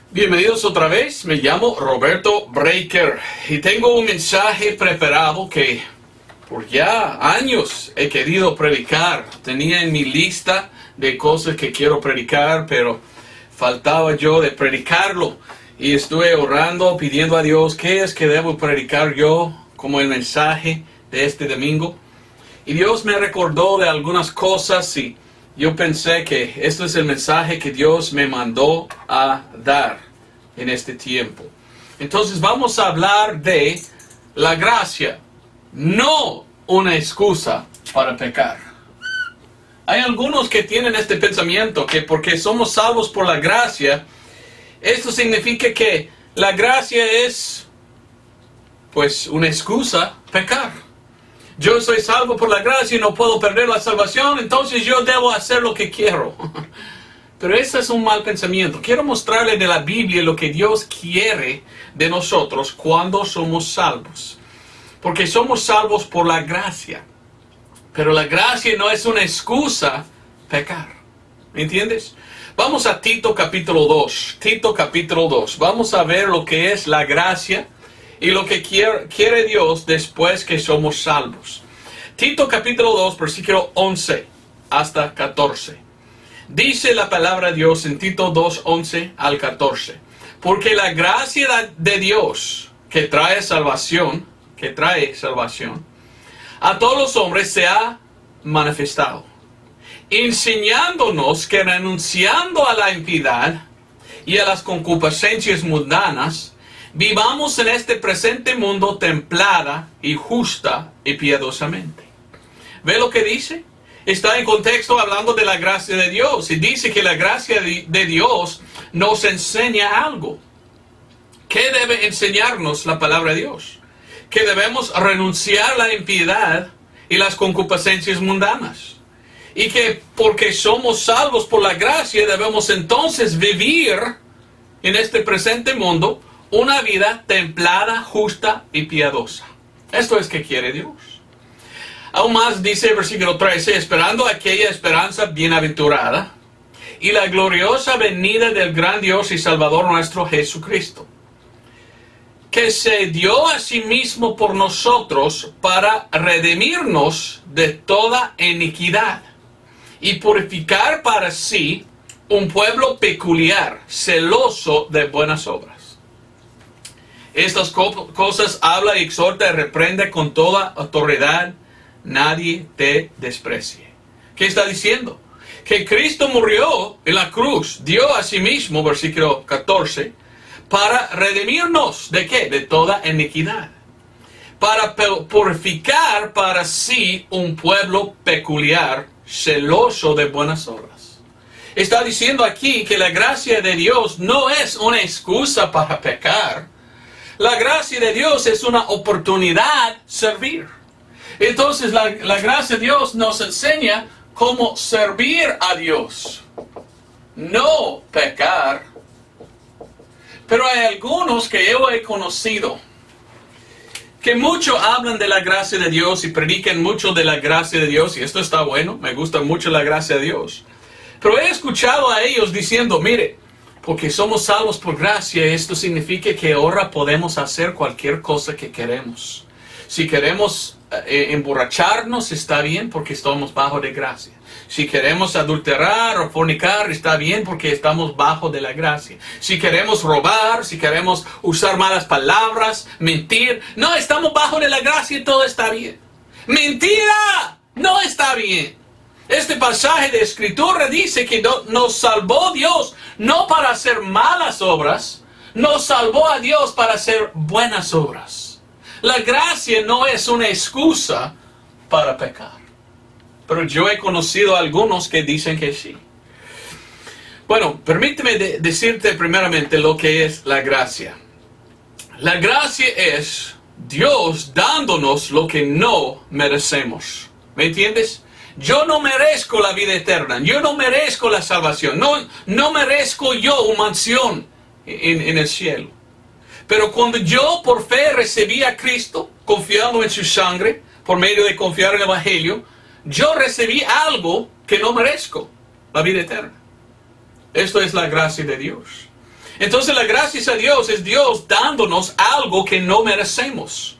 Bienvenidos otra vez, me llamo Roberto Breaker y tengo un mensaje preparado que por ya años he querido predicar. Tenía en mi lista de cosas que quiero predicar, pero faltaba yo de predicarlo. Y estuve orando, pidiendo a Dios qué es que debo predicar yo como el mensaje de este domingo. Y Dios me recordó de algunas cosas y yo pensé que esto es el mensaje que Dios me mandó a dar en este tiempo. Entonces vamos a hablar de la gracia, no una excusa para pecar. Hay algunos que tienen este pensamiento que porque somos salvos por la gracia, esto significa que la gracia es pues una excusa para pecar. Yo soy salvo por la gracia y no puedo perder la salvación, entonces yo debo hacer lo que quiero. Pero ese es un mal pensamiento. Quiero mostrarle de la Biblia lo que Dios quiere de nosotros cuando somos salvos. Porque somos salvos por la gracia. Pero la gracia no es una excusa para pecar. ¿Me entiendes? Vamos a Tito capítulo 2. Tito capítulo 2. Vamos a ver lo que es la gracia y lo que quiere Dios después que somos salvos. Tito capítulo 2, versículo 11 hasta 14. Dice la palabra de Dios en Tito 2, 11 al 14. Porque la gracia de Dios que trae salvación, a todos los hombres se ha manifestado, enseñándonos que renunciando a la impiedad y a las concupiscencias mundanas, vivamos en este presente mundo templada y justa y piadosamente. ¿Ve lo que dice? Está en contexto hablando de la gracia de Dios. Y dice que la gracia de Dios nos enseña algo. ¿Qué debe enseñarnos la palabra de Dios? Que debemos renunciar a la impiedad y las concupiscencias mundanas. Y que porque somos salvos por la gracia debemos entonces vivir en este presente mundo una vida templada, justa y piadosa. Esto es que quiere Dios. Aún más dice el versículo 13, esperando aquella esperanza bienaventurada y la gloriosa venida del gran Dios y Salvador nuestro Jesucristo, que se dio a sí mismo por nosotros para redimirnos de toda iniquidad y purificar para sí un pueblo peculiar, celoso de buenas obras. Estas cosas habla y exhorta y reprende con toda autoridad. Nadie te desprecie. ¿Qué está diciendo? Que Cristo murió en la cruz, dio a sí mismo, versículo 14, para redimirnos. ¿De qué? De toda iniquidad. Para purificar para sí un pueblo peculiar, celoso de buenas obras. Está diciendo aquí que la gracia de Dios no es una excusa para pecar. La gracia de Dios es una oportunidad servir. Entonces la gracia de Dios nos enseña cómo servir a Dios, no pecar. Pero hay algunos que yo he conocido que mucho hablan de la gracia de Dios y predican mucho de la gracia de Dios, y esto está bueno, me gusta mucho la gracia de Dios. Pero he escuchado a ellos diciendo, mire, porque somos salvos por gracia, esto significa que ahora podemos hacer cualquier cosa que queremos. Si queremos emborracharnos, está bien porque estamos bajo de gracia. Si queremos adulterar o fornicar, está bien porque estamos bajo de la gracia. Si queremos robar, si queremos usar malas palabras, mentir, no, estamos bajo de la gracia y todo está bien. ¡Mentira! No está bien. Este pasaje de Escritura dice que nos salvó Dios no para hacer malas obras, nos salvó a Dios para hacer buenas obras. La gracia no es una excusa para pecar. Pero yo he conocido a algunos que dicen que sí. Bueno, permíteme decirte primeramente lo que es la gracia. La gracia es Dios dándonos lo que no merecemos. ¿Me entiendes? Yo no merezco la vida eterna. Yo no merezco la salvación. No merezco yo una mansión en el cielo. Pero cuando yo por fe recibí a Cristo, confiando en su sangre, por medio de confiar en el Evangelio, yo recibí algo que no merezco, la vida eterna. Esto es la gracia de Dios. Entonces la gracia a Dios es Dios dándonos algo que no merecemos.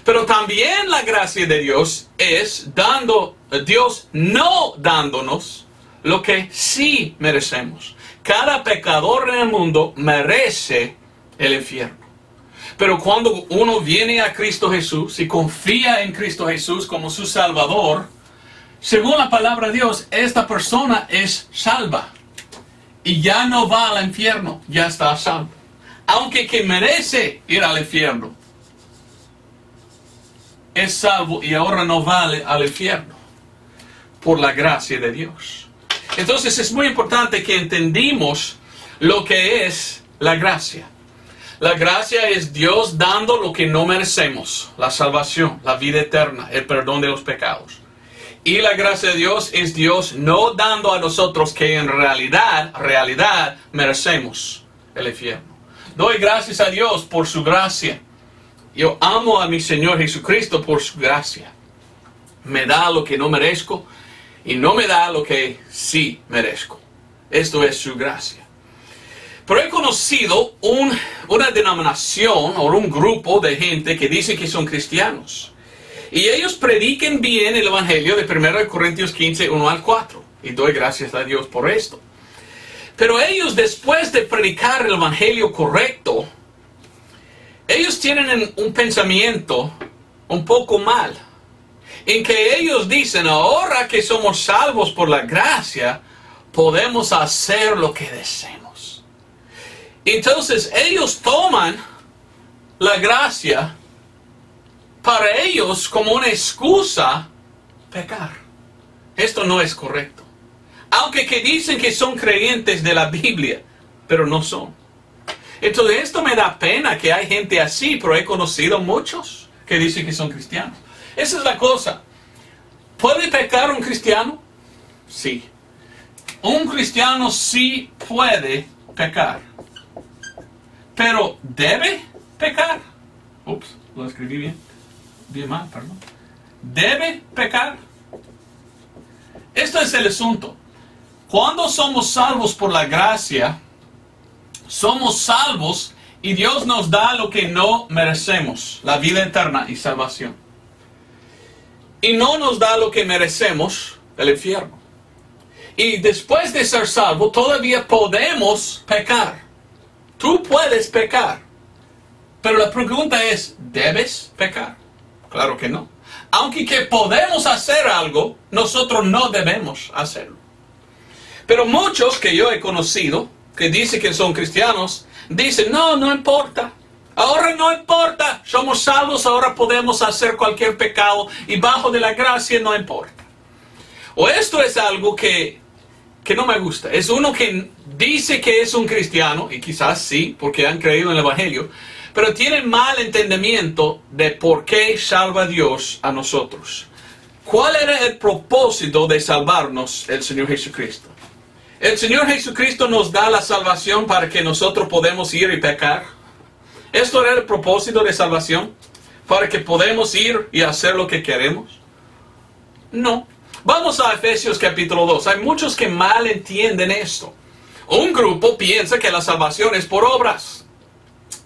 Pero también la gracia de Dios es Dios no dándonos lo que sí merecemos. Cada pecador en el mundo merece el infierno. Pero cuando uno viene a Cristo Jesús y confía en Cristo Jesús como su Salvador, según la palabra de Dios, esta persona es salva. Y ya no va al infierno, ya está salvo. Aunque que merece ir al infierno, es salvo y ahora no va al infierno por la gracia de Dios. Entonces es muy importante que entendamos lo que es la gracia. La gracia es Dios dando lo que no merecemos, la salvación, la vida eterna, el perdón de los pecados. Y la gracia de Dios es Dios no dando a nosotros que en realidad merecemos el infierno. Doy gracias a Dios por su gracia. Yo amo a mi Señor Jesucristo por su gracia. Me da lo que no merezco y no me da lo que sí merezco. Esto es su gracia. Pero he conocido una denominación o un grupo de gente que dice que son cristianos. Y ellos predican bien el Evangelio de 1 Corintios 15, 1 al 4. Y doy gracias a Dios por esto. Pero ellos, después de predicar el Evangelio correcto, ellos tienen un pensamiento un poco mal. En que ellos dicen, ahora que somos salvos por la gracia, podemos hacer lo que deseemos. Entonces ellos toman la gracia para ellos como una excusa pecar. Esto no es correcto. Aunque que dicen que son creyentes de la Biblia, pero no son. Entonces esto me da pena que hay gente así, pero he conocido muchos que dicen que son cristianos. Esa es la cosa. ¿Puede pecar un cristiano? Sí. Un cristiano sí puede pecar. Pero ¿debe pecar? Ups, lo escribí bien. Bien mal, perdón. ¿Debe pecar? Esto es el asunto. Cuando somos salvos por la gracia, somos salvos y Dios nos da lo que no merecemos, la vida eterna y salvación. Y no nos da lo que merecemos, el infierno. Y después de ser salvo, todavía podemos pecar. Tú puedes pecar. Pero la pregunta es, ¿debes pecar? Claro que no. Aunque que podemos hacer algo, nosotros no debemos hacerlo. Pero muchos que yo he conocido, que dicen que son cristianos, dicen, no importa. Ahora no importa. Somos salvos, ahora podemos hacer cualquier pecado y bajo de la gracia no importa. O esto es algo que no me gusta. Es uno que dice que es un cristiano, y quizás sí, porque han creído en el Evangelio, pero tienen mal entendimiento de por qué salva Dios a nosotros. ¿Cuál era el propósito de salvarnos el Señor Jesucristo? El Señor Jesucristo nos da la salvación para que nosotros podamos ir y pecar. ¿Esto era el propósito de salvación? ¿Para que podamos ir y hacer lo que queremos? No. Vamos a Efesios capítulo 2. Hay muchos que mal entienden esto. Un grupo piensa que la salvación es por obras.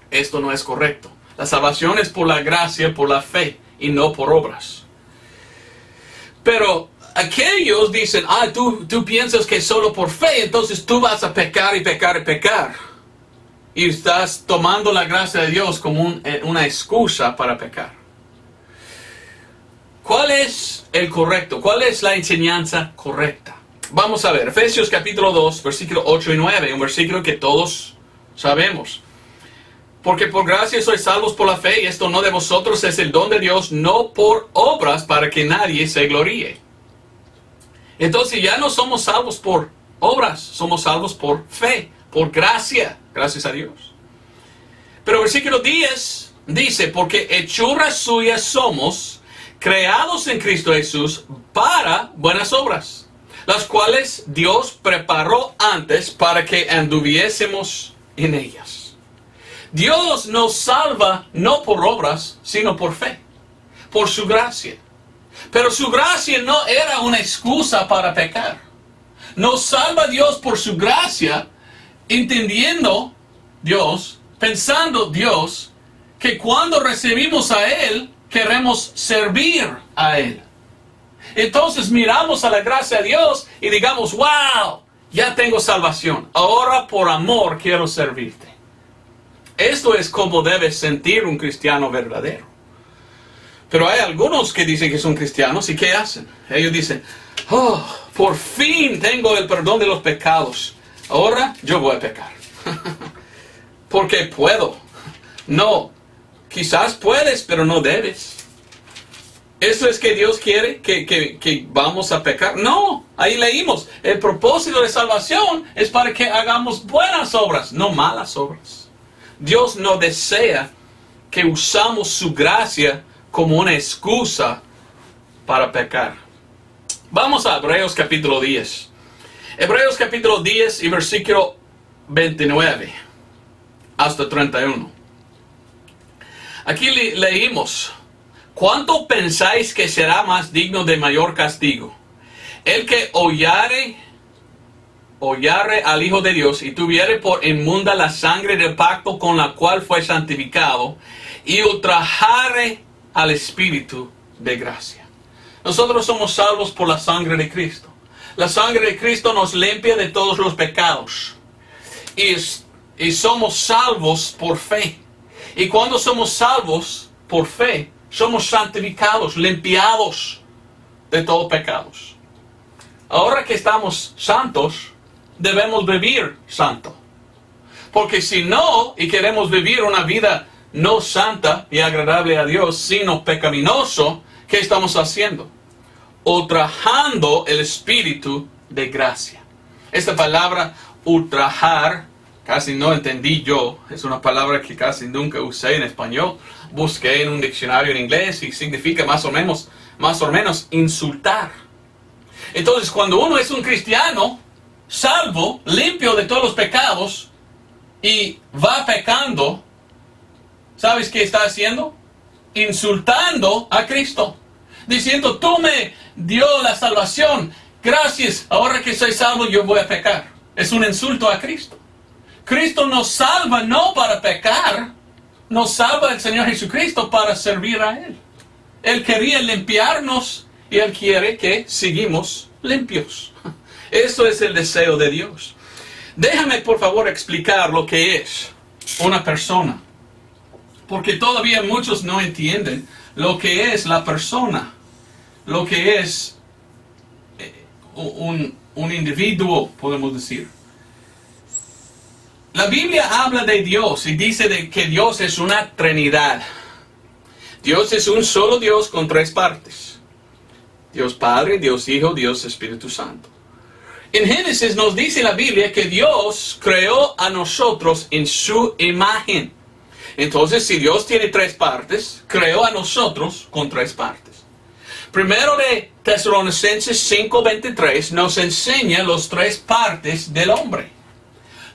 Esto no es correcto. La salvación es por la gracia, por la fe, y no por obras. Pero aquellos dicen, tú piensas que solo por fe, entonces tú vas a pecar y pecar y pecar. Y estás tomando la gracia de Dios como una excusa para pecar. ¿Cuál es el correcto? ¿Cuál es la enseñanza correcta? Vamos a ver, Efesios capítulo 2, versículos 8 y 9, un versículo que todos sabemos. Porque por gracia sois salvos por la fe, y esto no de vosotros, es el don de Dios, no por obras, para que nadie se gloríe. Entonces ya no somos salvos por obras, somos salvos por fe, por gracia, gracias a Dios. Pero versículo 10 dice, porque hechuras suyas somos, creados en Cristo Jesús, para buenas obras, las cuales Dios preparó antes para que anduviésemos en ellas. Dios nos salva no por obras, sino por fe, por su gracia. Pero su gracia no era una excusa para pecar. Nos salva Dios por su gracia, entendiendo Dios, pensando Dios, que cuando recibimos a Él, queremos servir a Él. Entonces miramos a la gracia de Dios y digamos, wow, ya tengo salvación. Ahora por amor quiero servirte. Esto es como debe sentir un cristiano verdadero. Pero hay algunos que dicen que son cristianos y ¿qué hacen? Ellos dicen, oh, por fin tengo el perdón de los pecados. Ahora yo voy a pecar. Porque puedo. No, quizás puedes, pero no debes. ¿Eso es que Dios quiere que vamos a pecar? No, ahí leímos. El propósito de salvación es para que hagamos buenas obras, no malas obras. Dios no desea que usamos su gracia como una excusa para pecar. Vamos a Hebreos capítulo 10. Hebreos capítulo 10 y versículo 29 hasta 31. Aquí leímos, ¿cuánto pensáis que será más digno de mayor castigo? El que hollare al Hijo de Dios y tuviere por inmunda la sangre del pacto con la cual fue santificado y ultrajare al Espíritu de gracia. Nosotros somos salvos por la sangre de Cristo. La sangre de Cristo nos limpia de todos los pecados. Y somos salvos por fe. Y cuando somos salvos por fe, somos santificados, limpiados de todos pecados. Ahora que estamos santos, debemos vivir santo. Porque si no, y queremos vivir una vida no santa y agradable a Dios, sino pecaminoso, ¿qué estamos haciendo? Ultrajando el Espíritu de gracia. Esta palabra ultrajar, casi no entendí yo. Es una palabra que casi nunca usé en español. Busqué en un diccionario en inglés y significa más o menos insultar. Entonces, cuando uno es un cristiano, salvo, limpio de todos los pecados, y va pecando, ¿sabes qué está haciendo? Insultando a Cristo. Diciendo, tú me dio la salvación, gracias, ahora que soy salvo yo voy a pecar. Es un insulto a Cristo. Cristo nos salva no para pecar, nos salva el Señor Jesucristo para servir a Él. Él quería limpiarnos y Él quiere que sigamos limpios. Eso es el deseo de Dios. Déjame por favor explicar lo que es una persona. Porque todavía muchos no entienden lo que es la persona. Lo que es un individuo, podemos decir. La Biblia habla de Dios y dice que Dios es una Trinidad. Dios es un solo Dios con tres partes. Dios Padre, Dios Hijo, Dios Espíritu Santo. En Génesis nos dice la Biblia que Dios creó a nosotros en su imagen. Entonces, si Dios tiene tres partes, creó a nosotros con tres partes. Primero de Tesalonicenses 5:23 nos enseña las tres partes del hombre.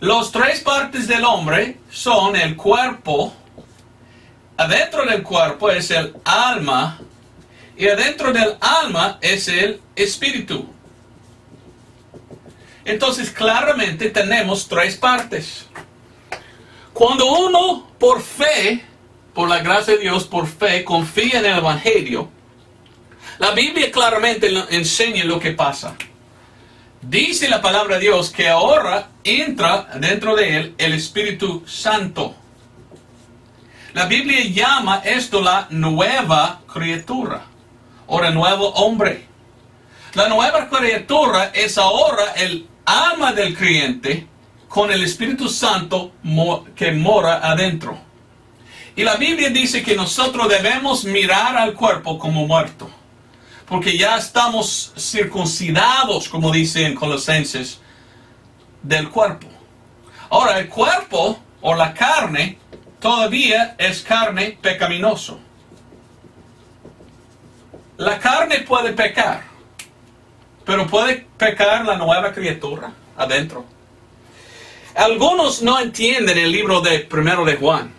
Las tres partes del hombre son el cuerpo, adentro del cuerpo es el alma, y adentro del alma es el espíritu. Entonces, claramente tenemos tres partes. Cuando uno, por fe, por la gracia de Dios, por fe, confía en el Evangelio, la Biblia claramente enseña lo que pasa. Dice la palabra de Dios que ahora entra dentro de él el Espíritu Santo. La Biblia llama esto la nueva criatura, o el nuevo hombre. La nueva criatura es ahora el alma del creyente con el Espíritu Santo que mora adentro. Y la Biblia dice que nosotros debemos mirar al cuerpo como muerto. Porque ya estamos circuncidados, como dice en Colosenses, del cuerpo. Ahora, el cuerpo o la carne todavía es carne pecaminoso. La carne puede pecar, pero puede pecar la nueva criatura adentro. Algunos no entienden el libro de 1 de Juan.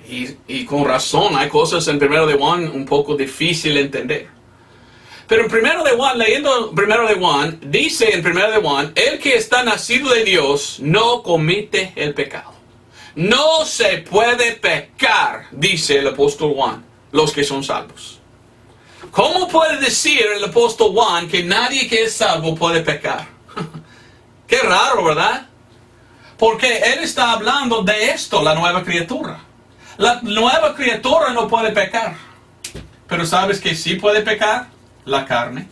Y con razón, hay cosas en 1 de Juan un poco difícil de entender. Pero en 1 de Juan, leyendo 1 de Juan, dice en 1 de Juan, el que está nacido de Dios no comete el pecado. No se puede pecar, dice el apóstol Juan, los que son salvos. ¿Cómo puede decir el apóstol Juan que nadie que es salvo puede pecar? Qué raro, ¿verdad? Porque él está hablando de esto, la nueva criatura. La nueva criatura no puede pecar. Pero ¿sabes que sí puede pecar? La carne.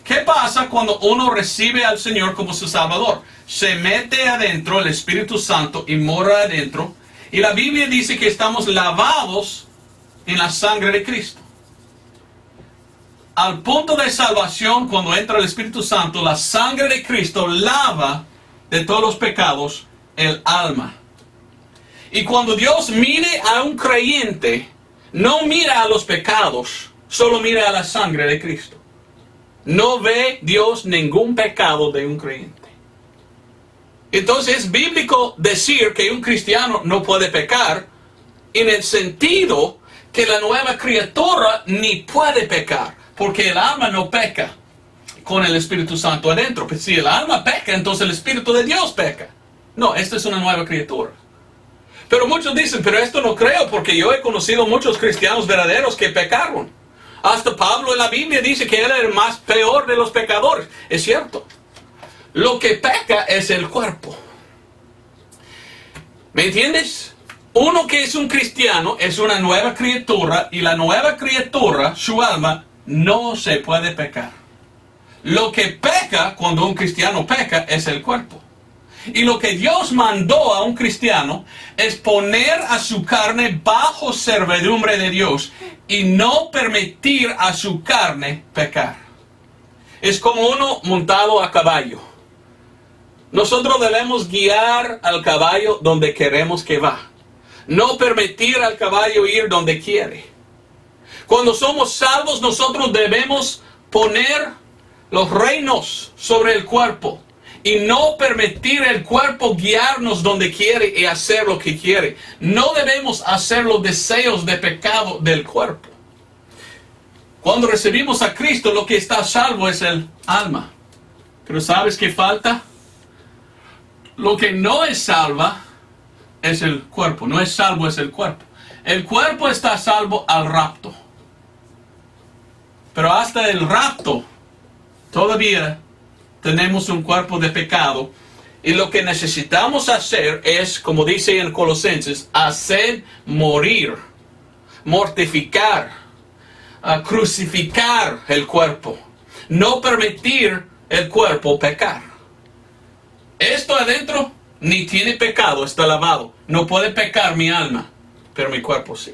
¿Qué pasa cuando uno recibe al Señor como su Salvador? Se mete adentro el Espíritu Santo y mora adentro. Y la Biblia dice que estamos lavados en la sangre de Cristo. Al punto de salvación, cuando entra el Espíritu Santo, la sangre de Cristo lava de todos los pecados el alma. Y cuando Dios mire a un creyente, no mira a los pecados, solo mira a la sangre de Cristo. No ve Dios ningún pecado de un creyente. Entonces es bíblico decir que un cristiano no puede pecar en el sentido que la nueva criatura ni puede pecar, porque el alma no peca con el Espíritu Santo adentro. Pues si el alma peca, entonces el Espíritu de Dios peca. No, esta es una nueva criatura. Pero muchos dicen, pero esto no creo, porque yo he conocido muchos cristianos verdaderos que pecaron. Hasta Pablo en la Biblia dice que él era el más peor de los pecadores. Es cierto. Lo que peca es el cuerpo. ¿Me entiendes? Uno que es un cristiano es una nueva criatura, y la nueva criatura, su alma, no se puede pecar. Lo que peca cuando un cristiano peca es el cuerpo. Y lo que Dios mandó a un cristiano es poner a su carne bajo servidumbre de Dios y no permitir a su carne pecar. Es como uno montado a caballo. Nosotros debemos guiar al caballo donde queremos que va. No permitir al caballo ir donde quiere. Cuando somos salvos, nosotros debemos poner los reinos sobre el cuerpo y no permitir el cuerpo guiarnos donde quiere y hacer lo que quiere. No debemos hacer los deseos de pecado del cuerpo. Cuando recibimos a Cristo, lo que está salvo es el alma. Pero ¿sabes qué falta? Lo que no es salva es el cuerpo. No es salvo, es el cuerpo. El cuerpo está salvo al rapto. Pero hasta el rapto, todavía tenemos un cuerpo de pecado. Y lo que necesitamos hacer es, como dice en Colosenses, hacer morir, mortificar, crucificar el cuerpo. No permitir el cuerpo pecar. Esto adentro ni tiene pecado, está lavado. No puede pecar mi alma, pero mi cuerpo sí.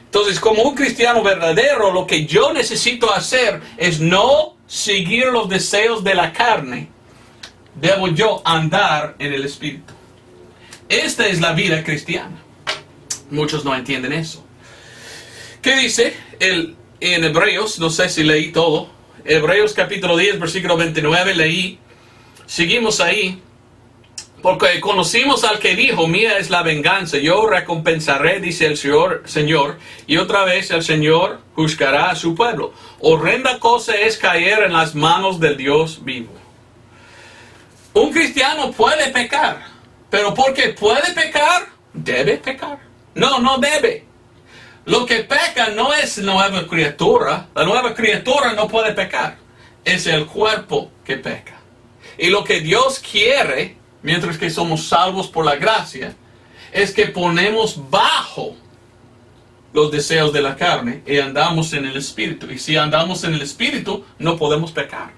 Entonces, como un cristiano verdadero, lo que yo necesito hacer es no seguir los deseos de la carne. Debo yo andar en el Espíritu. Esta es la vida cristiana. Muchos no entienden eso. ¿Qué dice en Hebreos? No sé si leí todo. Hebreos capítulo 10, versículo 29, leí. Seguimos ahí. Porque conocimos al que dijo, mía es la venganza, yo recompensaré, dice el Señor, y otra vez el Señor juzgará a su pueblo. Horrenda cosa es caer en las manos del Dios vivo. Un cristiano puede pecar, pero porque puede pecar, debe pecar. No, no debe. Lo que peca no es la nueva criatura. La nueva criatura no puede pecar. Es el cuerpo que peca. Y lo que Dios quiere, mientras que somos salvos por la gracia, es que ponemos bajo los deseos de la carne y andamos en el Espíritu. Y si andamos en el Espíritu, no podemos pecar.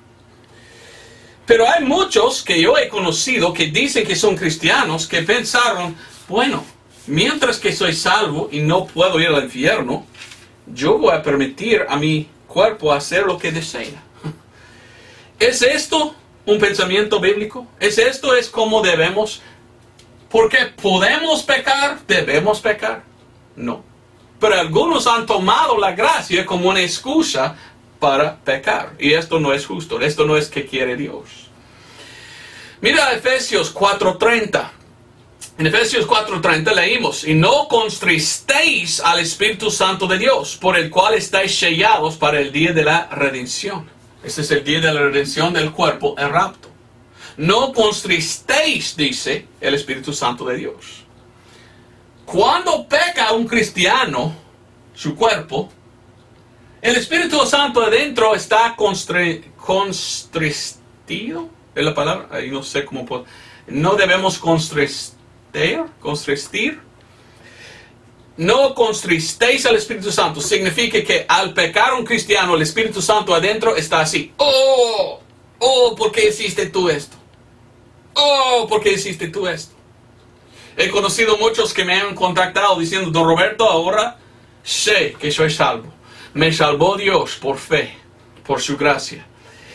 Pero hay muchos que yo he conocido que dicen que son cristianos, que pensaron, bueno, mientras que soy salvo y no puedo ir al infierno, yo voy a permitir a mi cuerpo hacer lo que desea. ¿Es esto un pensamiento bíblico? ¿Es como debemos? Porque podemos pecar, debemos pecar. No. Pero algunos han tomado la gracia como una excusa para pecar. Y esto no es justo. Esto no es que quiere Dios. Mira Efesios 4:30. En Efesios 4:30 leímos, y no contristéis al Espíritu Santo de Dios, por el cual estáis sellados para el día de la redención. Este es el día de la redención del cuerpo, el rapto. No contristéis, dice el Espíritu Santo de Dios. Cuando peca un cristiano, su cuerpo, el Espíritu Santo adentro está constristido. ¿Es la palabra? Ahí no sé cómo puedo. No debemos constristir. No contristéis al Espíritu Santo. Significa que al pecar un cristiano, el Espíritu Santo adentro está así. Oh, ¿por qué hiciste tú esto? Oh, ¿por qué hiciste tú esto? He conocido muchos que me han contactado diciendo, don Roberto, ahora sé que soy salvo. Me salvó Dios por fe, por su gracia.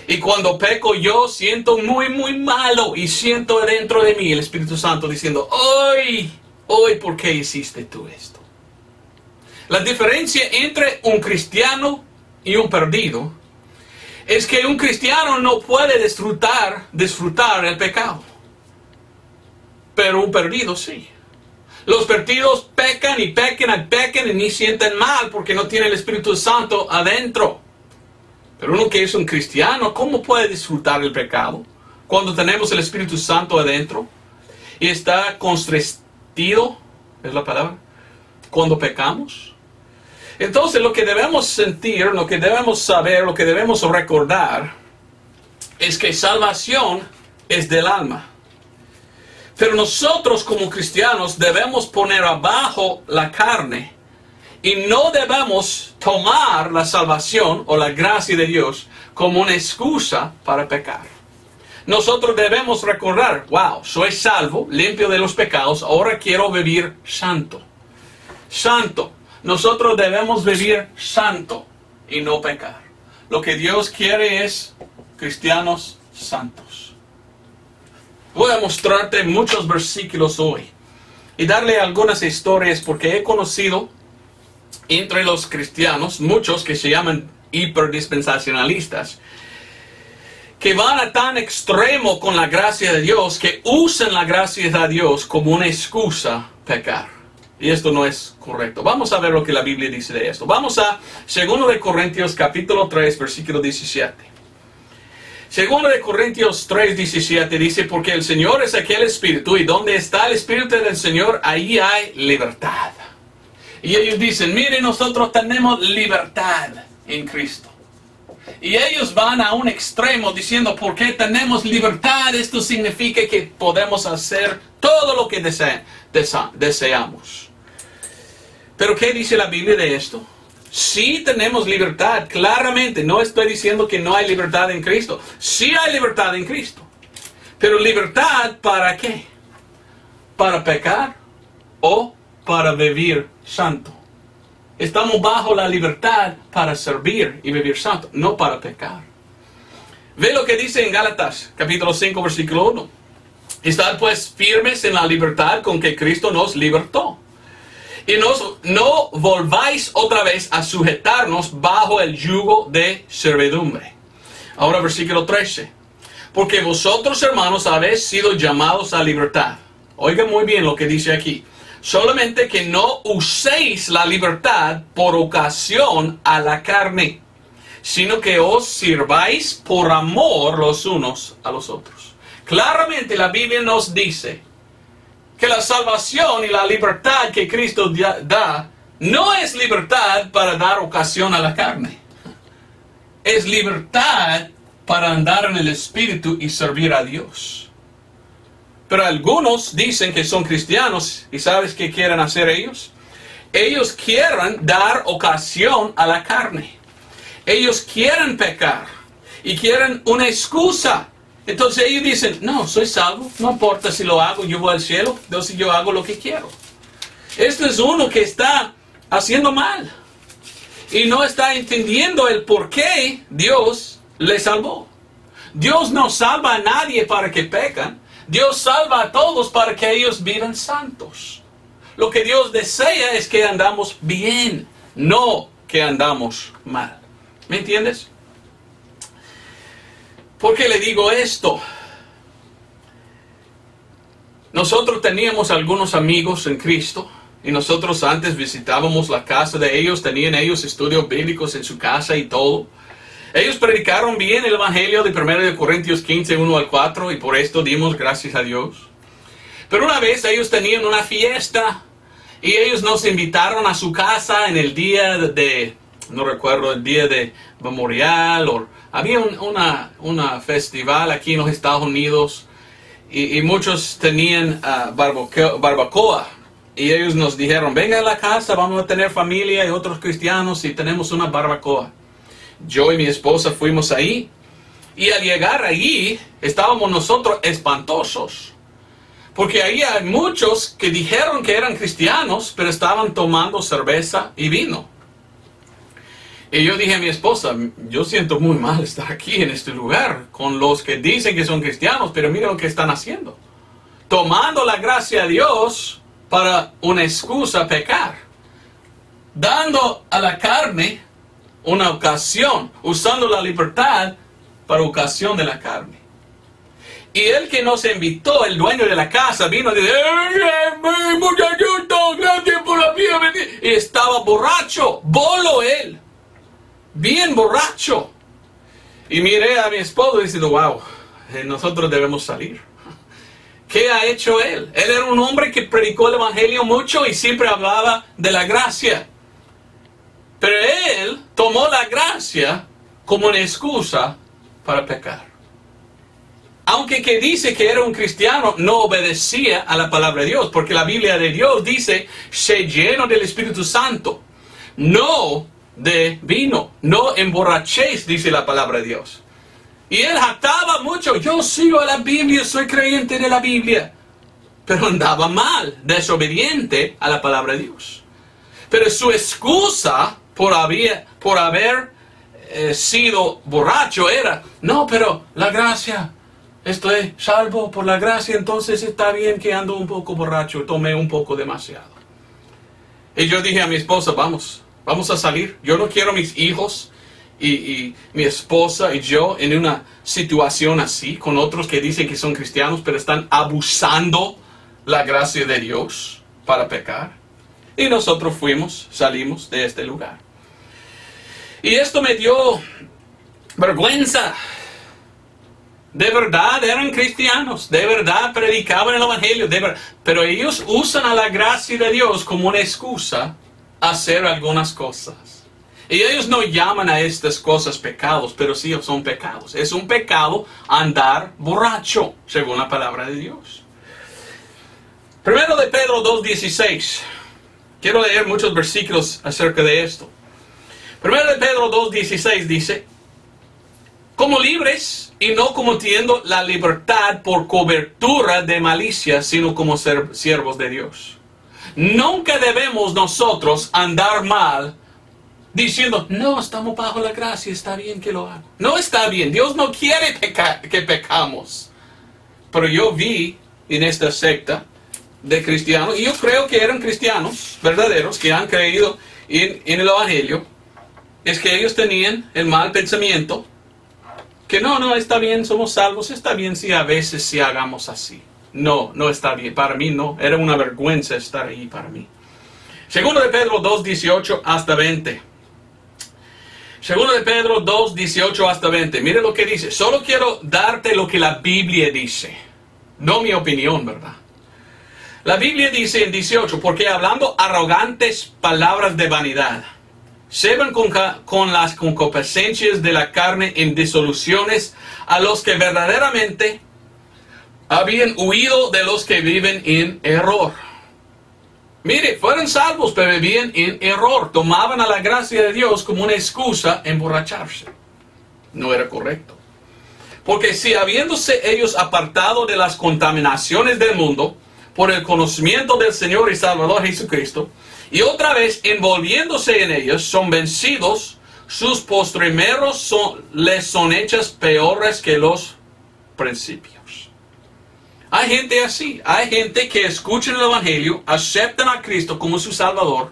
Y cuando peco yo siento muy, muy malo y siento dentro de mí el Espíritu Santo diciendo, hoy, ¿por qué hiciste tú esto? La diferencia entre un cristiano y un perdido es que un cristiano no puede disfrutar el pecado. Pero un perdido sí. Los perdidos pecan y ni sienten mal porque no tienen el Espíritu Santo adentro. Pero uno que es un cristiano, ¿cómo puede disfrutar el pecado? Cuando tenemos el Espíritu Santo adentro y está constristido, ¿es la palabra? Cuando pecamos. Entonces lo que debemos sentir, lo que debemos saber, lo que debemos recordar es que salvación es del alma. Pero nosotros como cristianos debemos poner abajo la carne y no debemos tomar la salvación o la gracia de Dios como una excusa para pecar. Nosotros debemos recordar, wow, soy salvo, limpio de los pecados, ahora quiero vivir santo. Santo. Nosotros debemos vivir santo y no pecar. Lo que Dios quiere es cristianos santos. Voy a mostrarte muchos versículos hoy y darle algunas historias porque he conocido entre los cristianos muchos que se llaman hiperdispensacionalistas que van a tan extremo con la gracia de Dios que usan la gracia de Dios como una excusa pecar. Y esto no es correcto. Vamos a ver lo que la Biblia dice de esto. Vamos a 2 Corintios capítulo 3 versículo 17. 2 Corintios 3:17 dice, porque el Señor es aquel Espíritu, y donde está el Espíritu del Señor, ahí hay libertad. Y ellos dicen, miren, nosotros tenemos libertad en Cristo. Y ellos van a un extremo diciendo, porque tenemos libertad, esto significa que podemos hacer todo lo que deseamos. Pero ¿qué dice la Biblia de esto? Sí tenemos libertad, claramente. No estoy diciendo que no hay libertad en Cristo. Sí hay libertad en Cristo. Pero libertad ¿para qué? ¿Para pecar o para vivir santo? Estamos bajo la libertad para servir y vivir santo, no para pecar. Ve lo que dice en Gálatas, capítulo 5, versículo 1. Estad pues firmes en la libertad con que Cristo nos libertó. Y no volváis otra vez a sujetarnos bajo el yugo de servidumbre. Ahora versículo 13. Porque vosotros, hermanos, habéis sido llamados a libertad. Oiga muy bien lo que dice aquí. Solamente que no uséis la libertad por ocasión a la carne, sino que os sirváis por amor los unos a los otros. Claramente la Biblia nos dice que la salvación y la libertad que Cristo da no es libertad para dar ocasión a la carne. Es libertad para andar en el Espíritu y servir a Dios. Pero algunos dicen que son cristianos y ¿sabes qué quieren hacer ellos? Ellos quieren dar ocasión a la carne. Ellos quieren pecar y quieren una excusa. Entonces ellos dicen, no, soy salvo, no importa si lo hago, yo voy al cielo, entonces yo hago lo que quiero. Este es uno que está haciendo mal y no está entendiendo el por qué Dios le salvó. Dios no salva a nadie para que pecan, Dios salva a todos para que ellos vivan santos. Lo que Dios desea es que andamos bien, no que andamos mal. ¿Me entiendes? ¿Por qué le digo esto? Nosotros teníamos algunos amigos en Cristo y nosotros antes visitábamos la casa de ellos, tenían ellos estudios bíblicos en su casa y todo. Ellos predicaron bien el Evangelio de 1 Corintios 15, 1 al 4 y por esto dimos gracias a Dios. Pero una vez ellos tenían una fiesta Y ellos nos invitaron a su casa en el día no recuerdo, el día de Memorial, o había una festival aquí en los Estados Unidos, y muchos tenían barbacoa. Y ellos nos dijeron, venga a la casa, vamos a tener familia y otros cristianos y tenemos una barbacoa. Yo y mi esposa fuimos ahí, y al llegar allí estábamos nosotros espantosos. Porque ahí hay muchos que dijeron que eran cristianos, pero estaban tomando cerveza y vino. Y yo dije a mi esposa, yo siento muy mal estar aquí en este lugar con los que dicen que son cristianos, pero mira lo que están haciendo. Tomando la gracia de Dios para una excusa a pecar. Dando a la carne una ocasión, usando la libertad para ocasión de la carne. Y el que nos invitó, el dueño de la casa, vino y dijo, muchachito, gracias por la vida. Y estaba borracho, bolo él, bien borracho. Y miré a mi esposo diciendo, wow, nosotros debemos salir. ¿Qué ha hecho él? Él era un hombre que predicó el evangelio mucho y siempre hablaba de la gracia. Pero él tomó la gracia como una excusa para pecar. Aunque que dice que era un cristiano, no obedecía a la palabra de Dios. Porque la Biblia de Dios dice, sé lleno del Espíritu Santo. No de vino. No emborrachéis, dice la palabra de Dios. Y él jactaba mucho. Yo sigo a la Biblia, soy creyente de la Biblia. Pero andaba mal, desobediente a la palabra de Dios. Pero su excusa por haber sido borracho era, no, pero la gracia, estoy salvo por la gracia, entonces está bien que ando un poco borracho, tomé un poco demasiado. Y yo dije a mi esposa, vamos a salir. Yo no quiero a mis hijos y mi esposa y yo en una situación así, con otros que dicen que son cristianos, pero están abusando la gracia de Dios para pecar. Y nosotros salimos de este lugar. Y esto me dio vergüenza. De verdad eran cristianos, de verdad predicaban el evangelio, pero ellos usan a la gracia de Dios como una excusa a hacer algunas cosas. Y ellos no llaman a estas cosas pecados, pero sí son pecados. Es un pecado andar borracho, según la palabra de Dios. Primero de Pedro 2:16. Quiero leer muchos versículos acerca de esto. Primero de Pedro 2:16 dice, como libres y no como teniendo la libertad por cobertura de malicia, sino como siervos de Dios. Nunca debemos nosotros andar mal diciendo, no, estamos bajo la gracia, está bien que lo haga. No está bien, Dios no quiere que pecamos. Pero yo vi en esta secta de cristianos, y yo creo que eran cristianos verdaderos que han creído en el evangelio, es que ellos tenían el mal pensamiento, que no, está bien, somos salvos, está bien si a veces si hagamos así. No está bien, para mí no, era una vergüenza estar ahí para mí. Segundo de Pedro 2:18 hasta 20. Segundo de Pedro 2:18 hasta 20, mire lo que dice, solo quiero darte lo que la Biblia dice, no mi opinión, ¿verdad? La Biblia dice en 18, porque hablando arrogantes palabras de vanidad, se van con las concupiscencias de la carne en disoluciones a los que verdaderamente habían huido de los que viven en error. Mire, fueron salvos, pero vivían en error. Tomaban a la gracia de Dios como una excusa emborracharse. No era correcto. Porque si habiéndose ellos apartado de las contaminaciones del mundo, por el conocimiento del Señor y Salvador Jesucristo, y otra vez envolviéndose en ellos, son vencidos, sus postrimeros les son hechas peores que los principios. Hay gente así, hay gente que escucha el evangelio, aceptan a Cristo como su Salvador,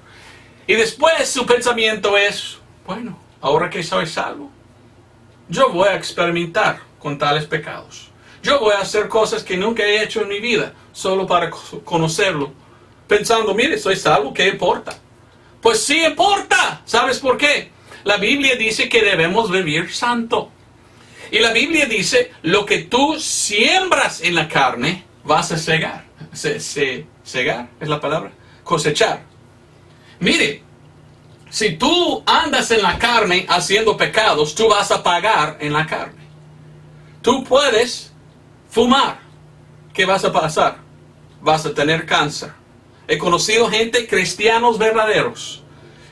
y después su pensamiento es, bueno, ahora que soy salvo, yo voy a experimentar con tales pecados. Yo voy a hacer cosas que nunca he hecho en mi vida, solo para conocerlo. Pensando, mire, soy salvo, ¿qué importa? Pues sí importa. ¿Sabes por qué? La Biblia dice que debemos vivir santo. Y la Biblia dice, lo que tú siembras en la carne, vas a cegar. Cegar es la palabra. cosechar. Mire, si tú andas en la carne haciendo pecados, tú vas a pagar en la carne. Tú puedes fumar. ¿Qué vas a pasar? Vas a tener cáncer. He conocido gente, cristianos verdaderos,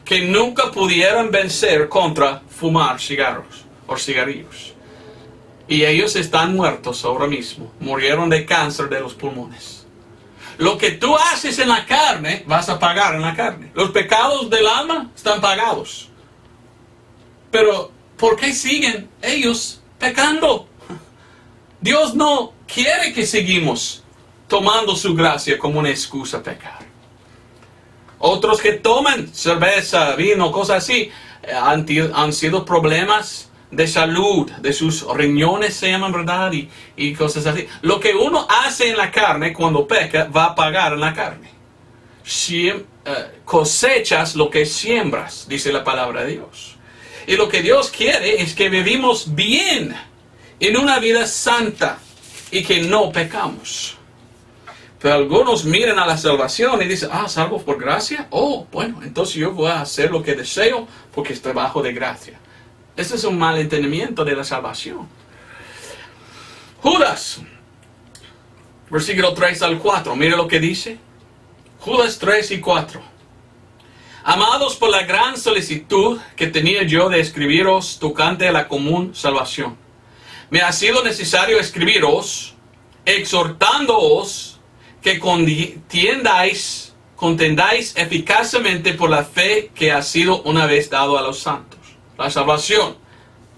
que nunca pudieron vencer contra fumar cigarros o cigarrillos. Y ellos están muertos ahora mismo. Murieron de cáncer de los pulmones. Lo que tú haces en la carne, vas a pagar en la carne. Los pecados del alma están pagados. Pero, ¿por qué siguen ellos pecando? Dios no quiere que seguimos tomando su gracia como una excusa a pecar. Otros que toman cerveza, vino, cosas así, han sido problemas de salud, de sus riñones se llaman, ¿verdad? Y cosas así. Lo que uno hace en la carne cuando peca, va a pagar en la carne. Cosechas lo que siembras, dice la palabra de Dios. Y lo que Dios quiere es que vivimos bien, en una vida santa, y que no pecamos. Pero algunos miran a la salvación y dicen, ¿salvo por gracia? Bueno, entonces yo voy a hacer lo que deseo porque estoy bajo de gracia. Este es un mal entendimiento de la salvación. Judas, versículo 3 al 4, mire lo que dice. Judas 3 y 4. Amados, por la gran solicitud que tenía yo de escribiros tocante a la común salvación, me ha sido necesario escribiros, exhortándoos que contendáis eficazmente por la fe que ha sido una vez dado a los santos. La salvación.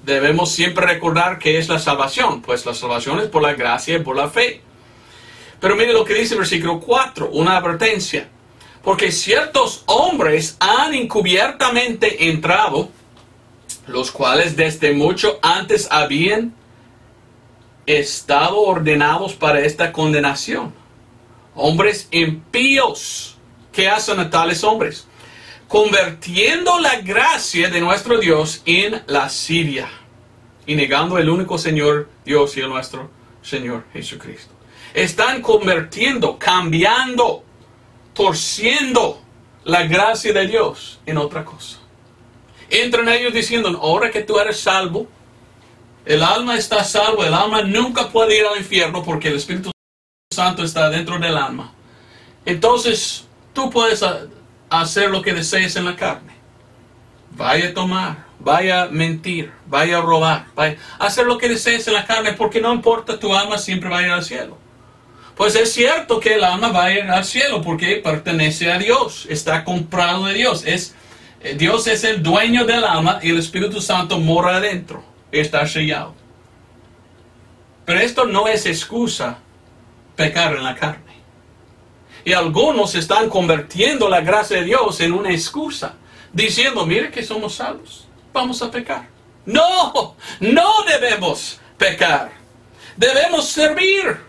Debemos siempre recordar qué es la salvación. Pues la salvación es por la gracia y por la fe. Pero mire lo que dice el versículo 4, una advertencia. Porque ciertos hombres han encubiertamente entrado, los cuales desde mucho antes habían estado ordenados para esta condenación. Hombres impíos. ¿Qué hacen a tales hombres? Convirtiendo la gracia de nuestro Dios en lascivia y negando el único Señor Dios y el nuestro Señor Jesucristo. Están convirtiendo, cambiando, torciendo la gracia de Dios en otra cosa. Entran ellos diciendo, ahora que tú eres salvo, el alma está salvo, el alma nunca puede ir al infierno porque el Espíritu Santo está dentro del alma. Entonces, tú puedes hacer lo que desees en la carne. Vaya a tomar, vaya a mentir, vaya a robar, vaya a hacer lo que desees en la carne, porque no importa, tu alma siempre va a ir al cielo. Pues es cierto que el alma va a ir al cielo porque pertenece a Dios, está comprado de Dios. Dios es el dueño del alma y el Espíritu Santo mora adentro, está sellado. Pero esto no es excusa pecar en la carne. Y algunos están convirtiendo la gracia de Dios en una excusa, diciendo, mire que somos salvos, vamos a pecar. No, no debemos pecar, debemos servir.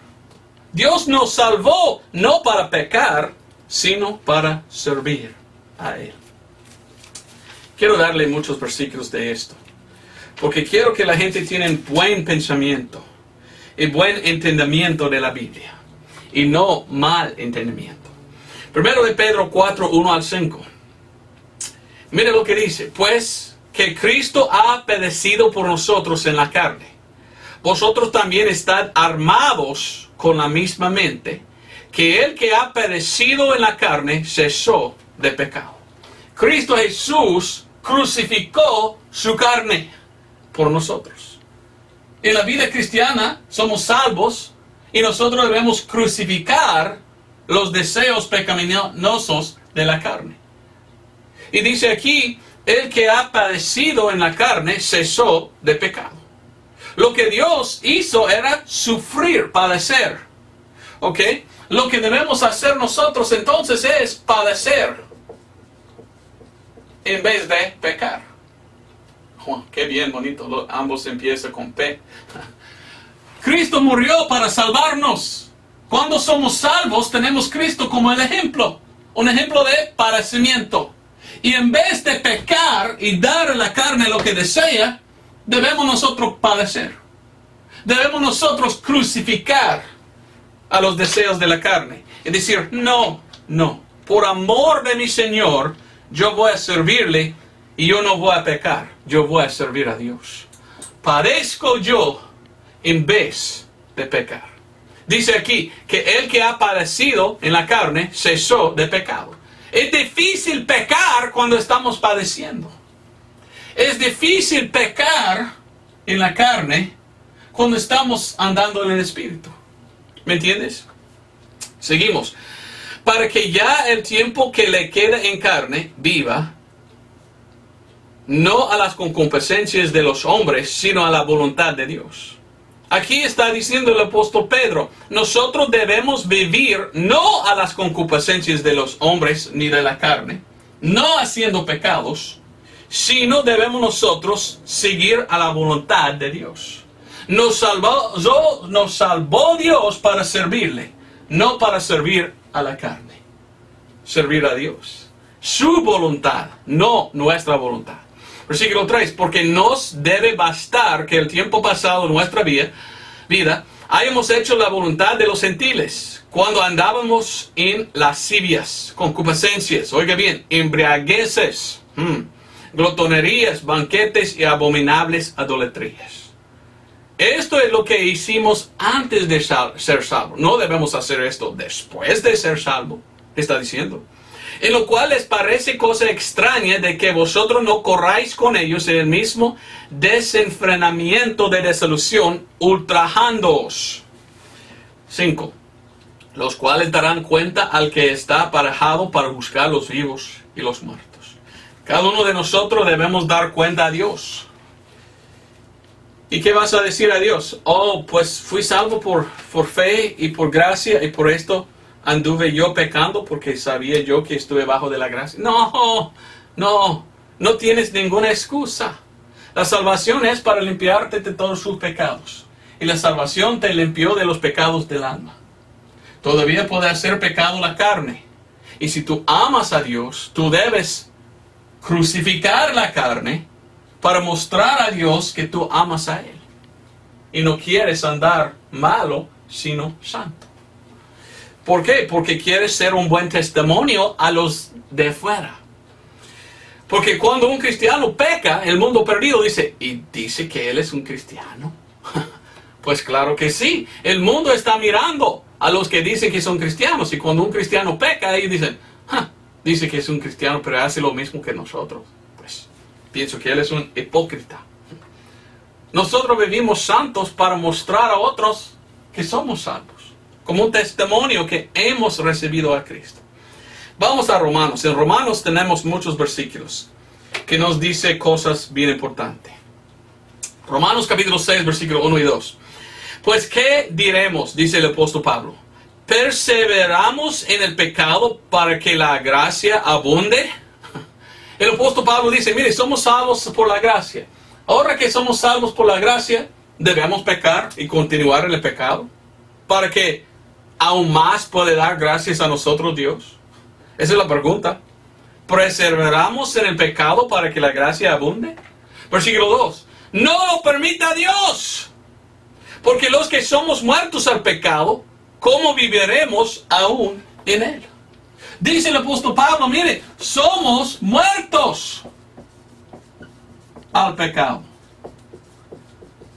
Dios nos salvó no para pecar, sino para servir a Él. Quiero darle muchos versículos de esto, porque quiero que la gente tenga buen pensamiento y buen entendimiento de la Biblia, y no mal entendimiento. Primero de Pedro 4, 1 al 5. Mire lo que dice. Pues que Cristo ha padecido por nosotros en la carne, vosotros también estad armados con la misma mente, que el que ha padecido en la carne cesó de pecado. Cristo Jesús crucificó su carne por nosotros. En la vida cristiana somos salvos y nosotros debemos crucificar los deseos pecaminosos de la carne. Y dice aquí, el que ha padecido en la carne cesó de pecado. Lo que Dios hizo era sufrir, padecer. ¿Ok? Lo que debemos hacer nosotros entonces es padecer en vez de pecar. Oh, qué bien bonito, ambos empiezan con P. Cristo murió para salvarnos. Cuando somos salvos tenemos Cristo como el ejemplo. Un ejemplo de padecimiento. Y en vez de pecar y dar a la carne lo que desea, debemos nosotros padecer. Debemos nosotros crucificar a los deseos de la carne. Y decir, no, por amor de mi Señor, yo voy a servirle y yo no voy a pecar. Yo voy a servir a Dios. Padezco yo en vez de pecar. Dice aquí que el que ha padecido en la carne cesó de pecado. Es difícil pecar cuando estamos padeciendo. Es difícil pecar en la carne cuando estamos andando en el Espíritu. ¿Me entiendes? Seguimos. Para que ya el tiempo que le queda en carne viva, no a las concupiscencias de los hombres, sino a la voluntad de Dios. Aquí está diciendo el apóstol Pedro, nosotros debemos vivir no a las concupiscencias de los hombres ni de la carne, no haciendo pecados, sino debemos nosotros seguir a la voluntad de Dios. Nos salvó Dios para servirle, no para servir a la carne. Servir a Dios. Su voluntad, no nuestra voluntad. Versículo 3, porque nos debe bastar que el tiempo pasado en nuestra vida hayamos hecho la voluntad de los gentiles, cuando andábamos en lascivias, concupiscencias, oiga bien, embriagueces, glotonerías, banquetes y abominables idolatrías. Esto es lo que hicimos antes de ser salvos. No debemos hacer esto después de ser salvos, está diciendo. En lo cual les parece cosa extraña de que vosotros no corráis con ellos en el mismo desenfrenamiento de desilusión, ultrajándoos. 5. Los cuales darán cuenta al que está aparejado para buscar los vivos y los muertos. Cada uno de nosotros debemos dar cuenta a Dios. ¿Y qué vas a decir a Dios? Oh, pues fui salvo por fe y por gracia, y por esto anduve yo pecando porque sabía yo que estuve bajo de la gracia. No tienes ninguna excusa. La salvación es para limpiarte de todos sus pecados. Y la salvación te limpió de los pecados del alma. Todavía puede hacer pecado la carne. Y si tú amas a Dios, tú debes crucificar la carne para mostrar a Dios que tú amas a Él. Y no quieres andar malo, sino santo. ¿Por qué? Porque quieres ser un buen testimonio a los de fuera. Porque cuando un cristiano peca, el mundo perdido dice, ¿y dice que él es un cristiano? Pues claro que sí. El mundo está mirando a los que dicen que son cristianos. Y cuando un cristiano peca, ellos dicen, dice que es un cristiano, pero hace lo mismo que nosotros. Pues pienso que él es un hipócrita. Nosotros vivimos santos para mostrar a otros que somos salvos. Como un testimonio que hemos recibido a Cristo. Vamos a Romanos. En Romanos tenemos muchos versículos que nos dice cosas bien importantes. Romanos capítulo 6, versículo 1 y 2. Pues ¿qué diremos? Dice el apóstol Pablo. ¿Perseveramos en el pecado para que la gracia abunde? El apóstol Pablo dice, mire, somos salvos por la gracia. Ahora que somos salvos por la gracia, ¿debemos pecar y continuar en el pecado? Para que aún más puede dar gracias a nosotros Dios. Esa es la pregunta. ¿Perseveramos en el pecado para que la gracia abunde? Versículo 2. No lo permita Dios. Porque los que somos muertos al pecado, ¿cómo viviremos aún en él? Dice el apóstol Pablo, mire, somos muertos al pecado.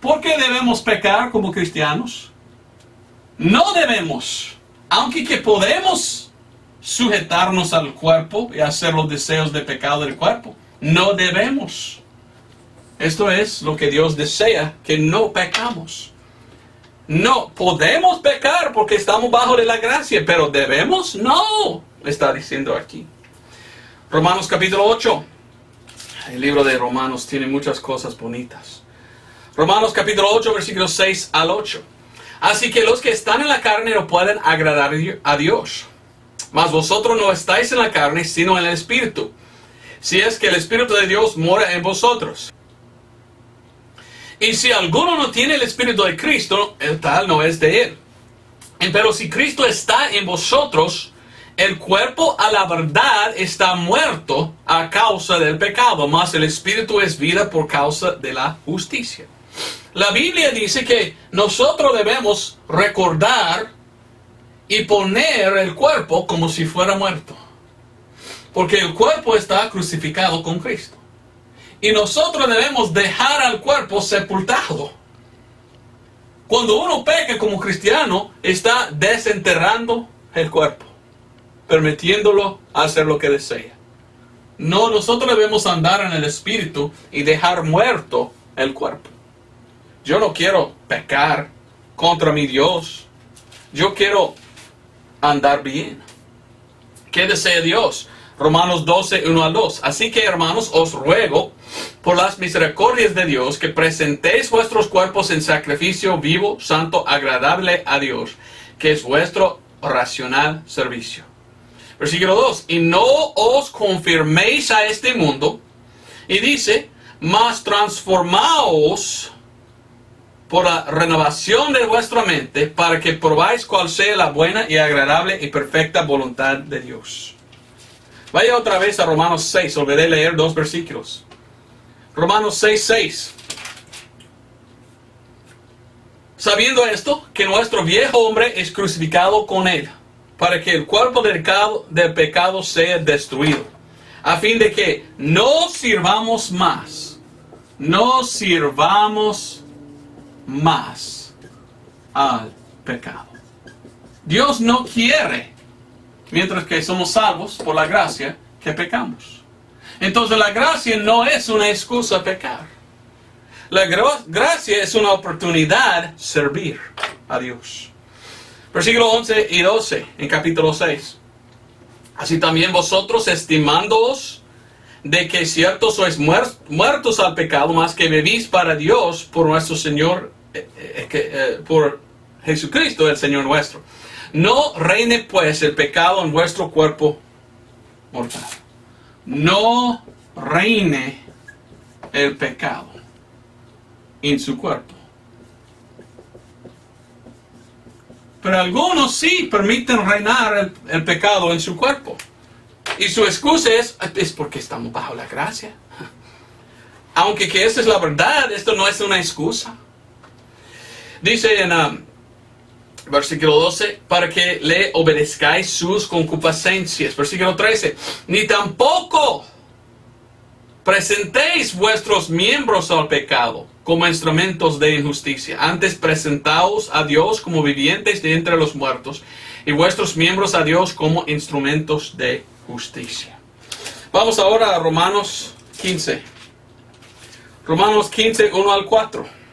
¿Por qué debemos pecar como cristianos? No debemos, aunque que podemos sujetarnos al cuerpo y hacer los deseos de pecado del cuerpo. No debemos. Esto es lo que Dios desea, que no pecamos. No, podemos pecar porque estamos bajo de la gracia, pero ¿debemos? No, está diciendo aquí. Romanos capítulo 8. El libro de Romanos tiene muchas cosas bonitas. Romanos capítulo 8, versículos 6 al 8. Así que los que están en la carne no pueden agradar a Dios. Mas vosotros no estáis en la carne, sino en el Espíritu. Si es que el Espíritu de Dios mora en vosotros. Y si alguno no tiene el Espíritu de Cristo, el tal no es de él. Pero si Cristo está en vosotros, el cuerpo a la verdad está muerto a causa del pecado, mas el Espíritu es vida por causa de la justicia. La Biblia dice que nosotros debemos recordar y poner el cuerpo como si fuera muerto. Porque el cuerpo está crucificado con Cristo. Y nosotros debemos dejar al cuerpo sepultado. Cuando uno peca como cristiano, está desenterrando el cuerpo, permitiéndolo hacer lo que desea. No, nosotros debemos andar en el espíritu y dejar muerto el cuerpo. Yo no quiero pecar contra mi Dios. Yo quiero andar bien. ¿Qué desea Dios? Romanos 12, 1 al 2. Así que, hermanos, os ruego por las misericordias de Dios que presentéis vuestros cuerpos en sacrificio vivo, santo, agradable a Dios, que es vuestro racional servicio. Versículo 2. Y no os confirméis a este mundo. Y dice, mas transformaos por la renovación de vuestra mente, para que probáis cuál sea la buena y agradable y perfecta voluntad de Dios. Vaya otra vez a Romanos 6. Olvidé leer 2 versículos. Romanos 6, 6. Sabiendo esto, que nuestro viejo hombre es crucificado con él, para que el cuerpo del pecado sea destruido, a fin de que no sirvamos más al pecado. Dios no quiere, mientras que somos salvos por la gracia, que pecamos. Entonces la gracia no es una excusa a pecar. La gracia es una oportunidad de servir a Dios. Versículos 11 y 12 en capítulo 6. Así también vosotros, estimándoos de que cierto sois muertos al pecado, más que vivís para Dios por nuestro Señor, por Jesucristo el Señor nuestro. No reine pues el pecado en vuestro cuerpo mortal. No reine el pecado en su cuerpo. Pero algunos sí permiten reinar el pecado en su cuerpo. Y su excusa es porque estamos bajo la gracia. Aunque que esa es la verdad, esto no es una excusa. Dice en versículo 12, para que le obedezcáis sus concupiscencias. Versículo 13, ni tampoco presentéis vuestros miembros al pecado como instrumentos de injusticia. Antes presentaos a Dios como vivientes de entre los muertos, y vuestros miembros a Dios como instrumentos de justicia. Vamos ahora a Romanos 15. Romanos 15, 1 al 4.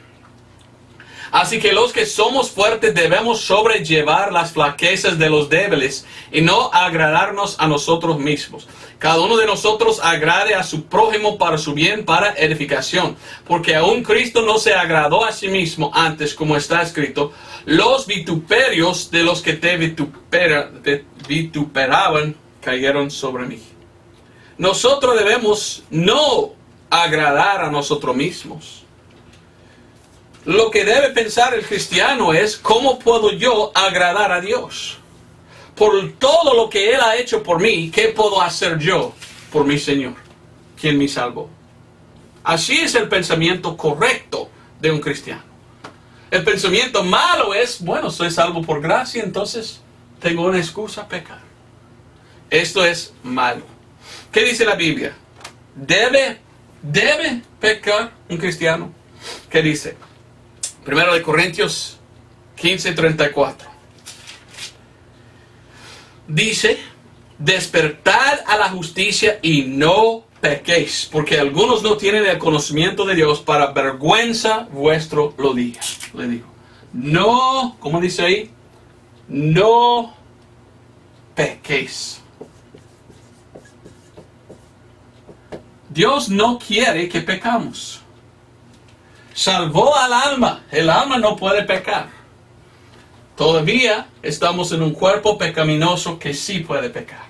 Así que los que somos fuertes debemos sobrellevar las flaquezas de los débiles y no agradarnos a nosotros mismos. Cada uno de nosotros agrade a su prójimo para su bien, para edificación. Porque aún Cristo no se agradó a sí mismo antes, como está escrito, los vituperios de los que te vituperaban cayeron sobre mí. Nosotros debemos no agradar a nosotros mismos. Lo que debe pensar el cristiano es, ¿cómo puedo yo agradar a Dios? Por todo lo que Él ha hecho por mí, ¿qué puedo hacer yo por mi Señor, quien me salvó? Así es el pensamiento correcto de un cristiano. El pensamiento malo es, bueno, soy salvo por gracia, entonces tengo una excusa a pecar. Esto es malo. ¿Qué dice la Biblia? ¿Debe pecar un cristiano? ¿Qué dice? 1 Corintios 15, 34. Dice, despertad a la justicia y no pequéis, porque algunos no tienen el conocimiento de Dios, para vergüenza vuestro lo diga. Le digo, no, ¿cómo dice ahí? No pequéis. Dios no quiere que pecamos. Salvó al alma. El alma no puede pecar. Todavía estamos en un cuerpo pecaminoso que sí puede pecar.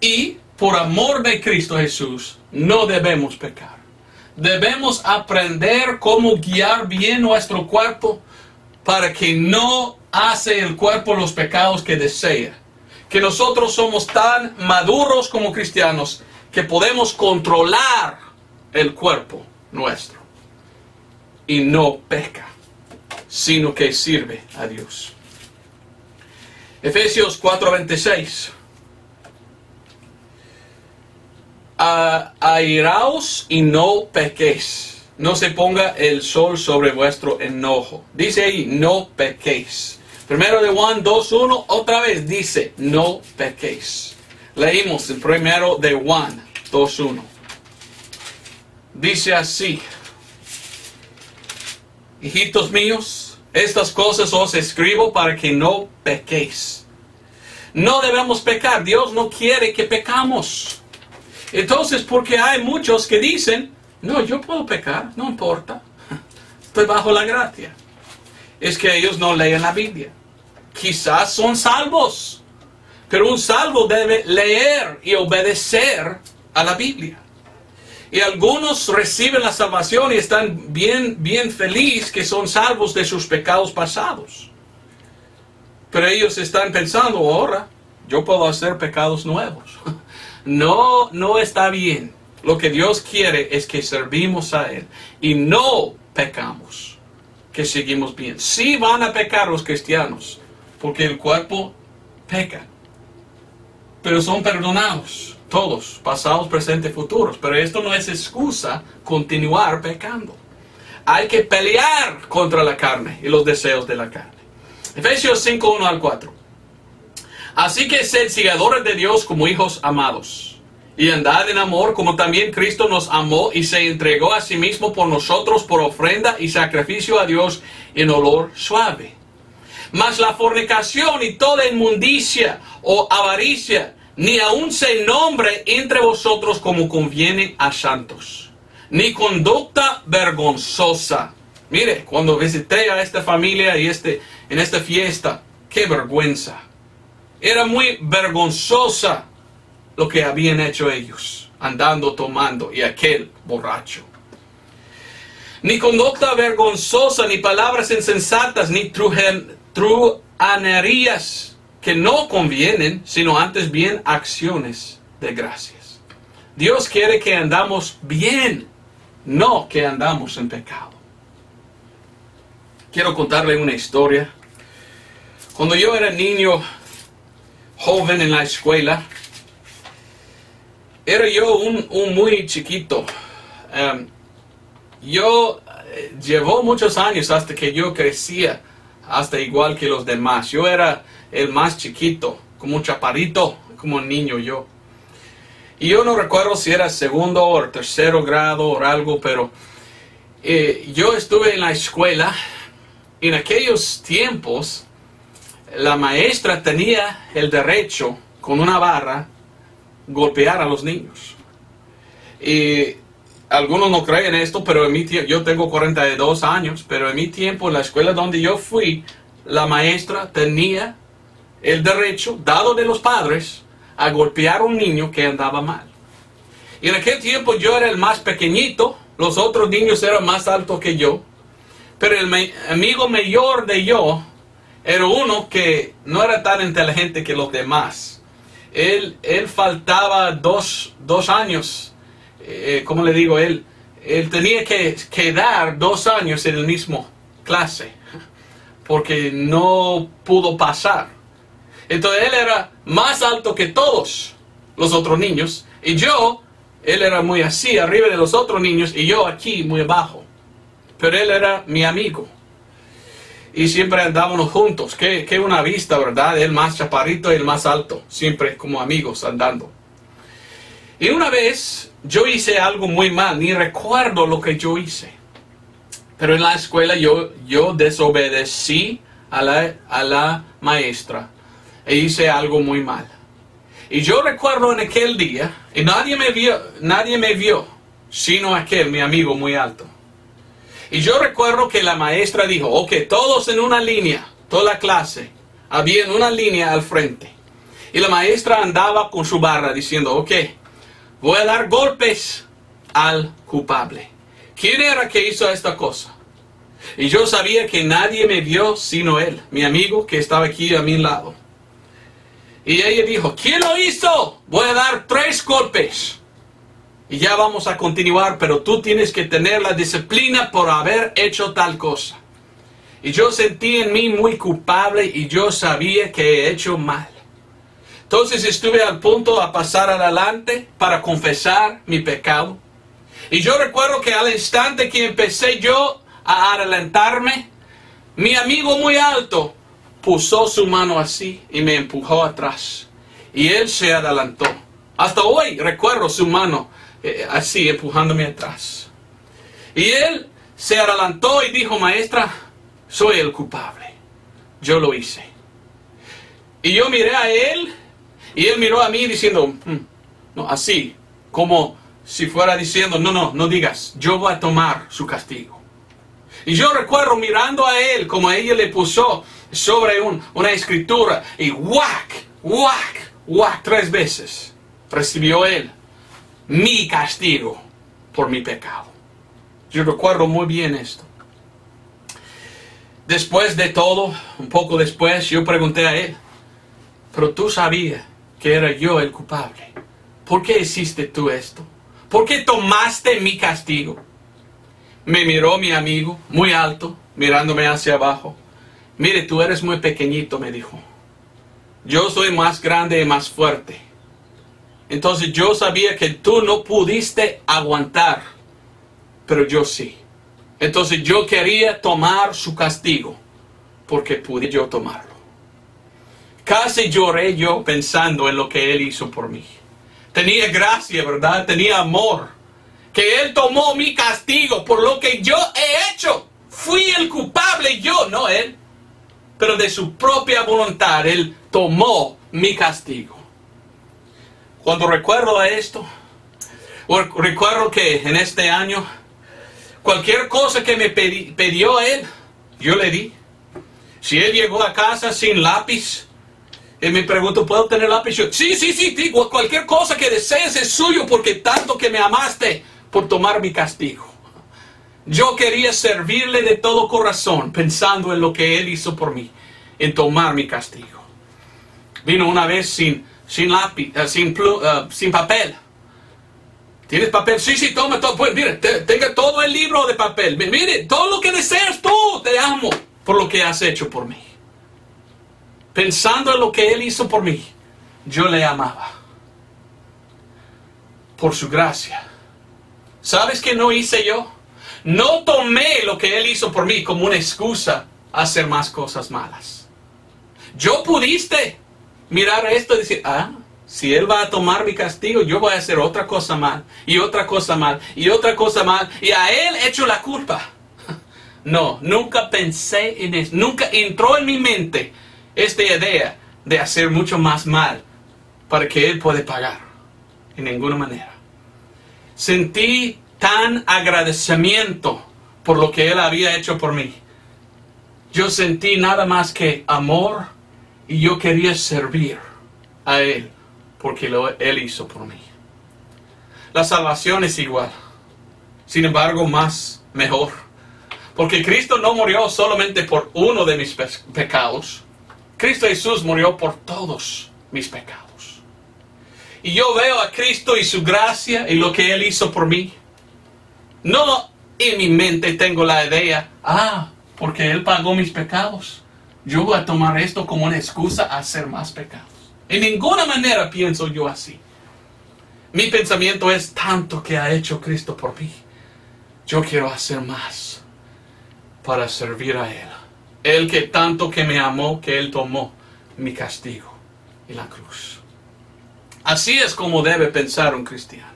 Y por amor de Cristo Jesús, no debemos pecar. Debemos aprender cómo guiar bien nuestro cuerpo para que no hace el cuerpo los pecados que desea. Que nosotros somos tan maduros como cristianos que podemos controlar el cuerpo nuestro. Y no peca, sino que sirve a Dios. Efesios 4:26. airaos y no pequéis. No se ponga el sol sobre vuestro enojo. Dice ahí, no pequéis. Primero de Juan 2:1, otra vez dice, no pequéis. Leímos el primero de Juan 2:1. Dice así, hijitos míos, estas cosas os escribo para que no pequéis. No debemos pecar, Dios no quiere que pecamos. Entonces, porque hay muchos que dicen, no, yo puedo pecar, no importa, estoy bajo la gracia. Es que ellos no leen la Biblia. Quizás son salvos, pero un salvo debe leer y obedecer a la Biblia. Y algunos reciben la salvación y están bien felices que son salvos de sus pecados pasados. Pero ellos están pensando, ahora yo puedo hacer pecados nuevos. No está bien. Lo que Dios quiere es que servimos a Él y no pecamos, que seguimos bien. Sí van a pecar los cristianos, porque el cuerpo peca, pero son perdonados, todos, pasados, presentes, futuros. Pero esto no es excusa continuar pecando. Hay que pelear contra la carne y los deseos de la carne. Efesios 5:1-4. Así que sed seguidores de Dios como hijos amados, y andad en amor como también Cristo nos amó y se entregó a sí mismo por nosotros por ofrenda y sacrificio a Dios en olor suave. Mas la fornicación y toda inmundicia o avaricia, ni aun se nombre entre vosotros como conviene a santos, ni conducta vergonzosa. Mire, cuando visité a esta familia y en esta fiesta, qué vergüenza. Era muy vergonzosa lo que habían hecho ellos, andando, tomando, y aquel borracho. Ni conducta vergonzosa, ni palabras insensatas, ni truhanerías que no convienen, sino antes bien acciones de gracias. Dios quiere que andamos bien, no que andamos en pecado. Quiero contarle una historia. Cuando yo era niño, joven en la escuela, era yo un muy chiquito. Llevó muchos años hasta que yo crecía, hasta igual que los demás. Yo era el más chiquito, como un chaparrito, como un niño yo. Y yo no recuerdo si era segundo o tercero grado o algo, pero yo estuve en la escuela. En aquellos tiempos, la maestra tenía el derecho, con una barra, golpear a los niños. Y algunos no creen esto, pero en mi tiempo, yo tengo 42 años, pero en mi tiempo, en la escuela donde yo fui, la maestra tenía el derecho, dado de los padres, a golpear a un niño que andaba mal. Y en aquel tiempo yo era el más pequeñito, los otros niños eran más altos que yo, pero el amigo mayor de yo era uno que no era tan inteligente que los demás. Él faltaba dos años, ¿cómo le digo? Él tenía que quedar 2 años en el mismo clase, porque no pudo pasar. Entonces él era más alto que todos los otros niños, y él era muy así, arriba de los otros niños, y yo aquí muy abajo. Pero él era mi amigo. Y siempre andábamos juntos. Qué una vista, ¿verdad? El más chaparrito y el más alto. Siempre como amigos andando. Y una vez yo hice algo muy mal. Ni recuerdo lo que yo hice. Pero en la escuela yo desobedecí a la maestra. E hice algo muy mal. Y yo recuerdo en aquel día. Y nadie me vio. Sino aquel, mi amigo muy alto. Y yo recuerdo que la maestra dijo, ok, todos en una línea, toda la clase, había en una línea al frente. Y la maestra andaba con su barra diciendo, ok, voy a dar golpes al culpable. ¿Quién era que hizo esta cosa? Y yo sabía que nadie me vio sino él, mi amigo que estaba aquí a mi lado. Y ella dijo, ¿quién lo hizo? Voy a dar 3 golpes. Y ya vamos a continuar, pero tú tienes que tener la disciplina por haber hecho tal cosa. Y yo sentí en mí muy culpable y yo sabía que he hecho mal. Entonces estuve al punto de pasar adelante para confesar mi pecado. Y yo recuerdo que al instante que empecé yo a adelantarme, mi amigo muy alto puso su mano así y me empujó atrás. Y él se adelantó. Hasta hoy recuerdo su mano así empujándome atrás. Y él se adelantó y dijo, maestra, soy el culpable. Yo lo hice. Y yo miré a él y él miró a mí diciendo, no, así, como si fuera diciendo, no digas, yo voy a tomar su castigo. Y yo recuerdo mirando a él como ella le puso sobre una escritura y whack, 3 veces recibió él mi castigo por mi pecado. Yo recuerdo muy bien esto. Después de todo, un poco después, yo pregunté a él, pero tú sabías que era yo el culpable. ¿Por qué hiciste tú esto? ¿Por qué tomaste mi castigo? Me miró mi amigo, muy alto, mirándome hacia abajo. Mire, tú eres muy pequeñito, me dijo. Yo soy más grande y más fuerte. Entonces yo sabía que tú no pudiste aguantar, pero yo sí. Entonces yo quería tomar su castigo, porque pude yo tomarlo. Casi lloré yo pensando en lo que él hizo por mí. Tenía gracia, ¿verdad? Tenía amor. Que él tomó mi castigo por lo que yo he hecho. Fui el culpable yo, no él. Pero de su propia voluntad, él tomó mi castigo. Cuando recuerdo a esto, recuerdo que en este año, cualquier cosa que me pidió él, yo le di. Si él llegó a casa sin lápiz, él me preguntó, ¿puedo tener lápiz? Yo, sí, cualquier cosa que desees es suyo porque tanto que me amaste por tomar mi castigo. Yo quería servirle de todo corazón, pensando en lo que él hizo por mí, en tomar mi castigo. Vino una vez sin lápiz, sin papel. ¿Tienes papel? Sí, toma todo. Pues mire, tenga todo el libro de papel. Mire, todo lo que deseas tú, te amo por lo que has hecho por mí. Pensando en lo que él hizo por mí, yo le amaba. Por su gracia. ¿Sabes qué no hice yo? No tomé lo que él hizo por mí como una excusa a hacer más cosas malas. Yo pudiste mirar esto y decir, si él va a tomar mi castigo, yo voy a hacer otra cosa mal, y otra cosa mal, y otra cosa mal, y a él echo la culpa. No, nunca pensé en eso, nunca entró en mi mente esta idea de hacer mucho más mal para que él pueda pagar. En ninguna manera. Sentí tan agradecimiento por lo que él había hecho por mí. Yo sentí nada más que amor y yo quería servir a él porque él hizo por mí. La salvación es igual. Sin embargo, mejor. Porque Cristo no murió solamente por uno de mis pecados. Cristo Jesús murió por todos mis pecados. Y yo veo a Cristo y su gracia y lo que él hizo por mí. No en mi mente tengo la idea, porque él pagó mis pecados, yo voy a tomar esto como una excusa a hacer más pecados. En ninguna manera pienso yo así. Mi pensamiento es tanto que ha hecho Cristo por mí. Yo quiero hacer más para servir a él. Él que tanto que me amó, que él tomó mi castigo en la cruz. Así es como debe pensar un cristiano.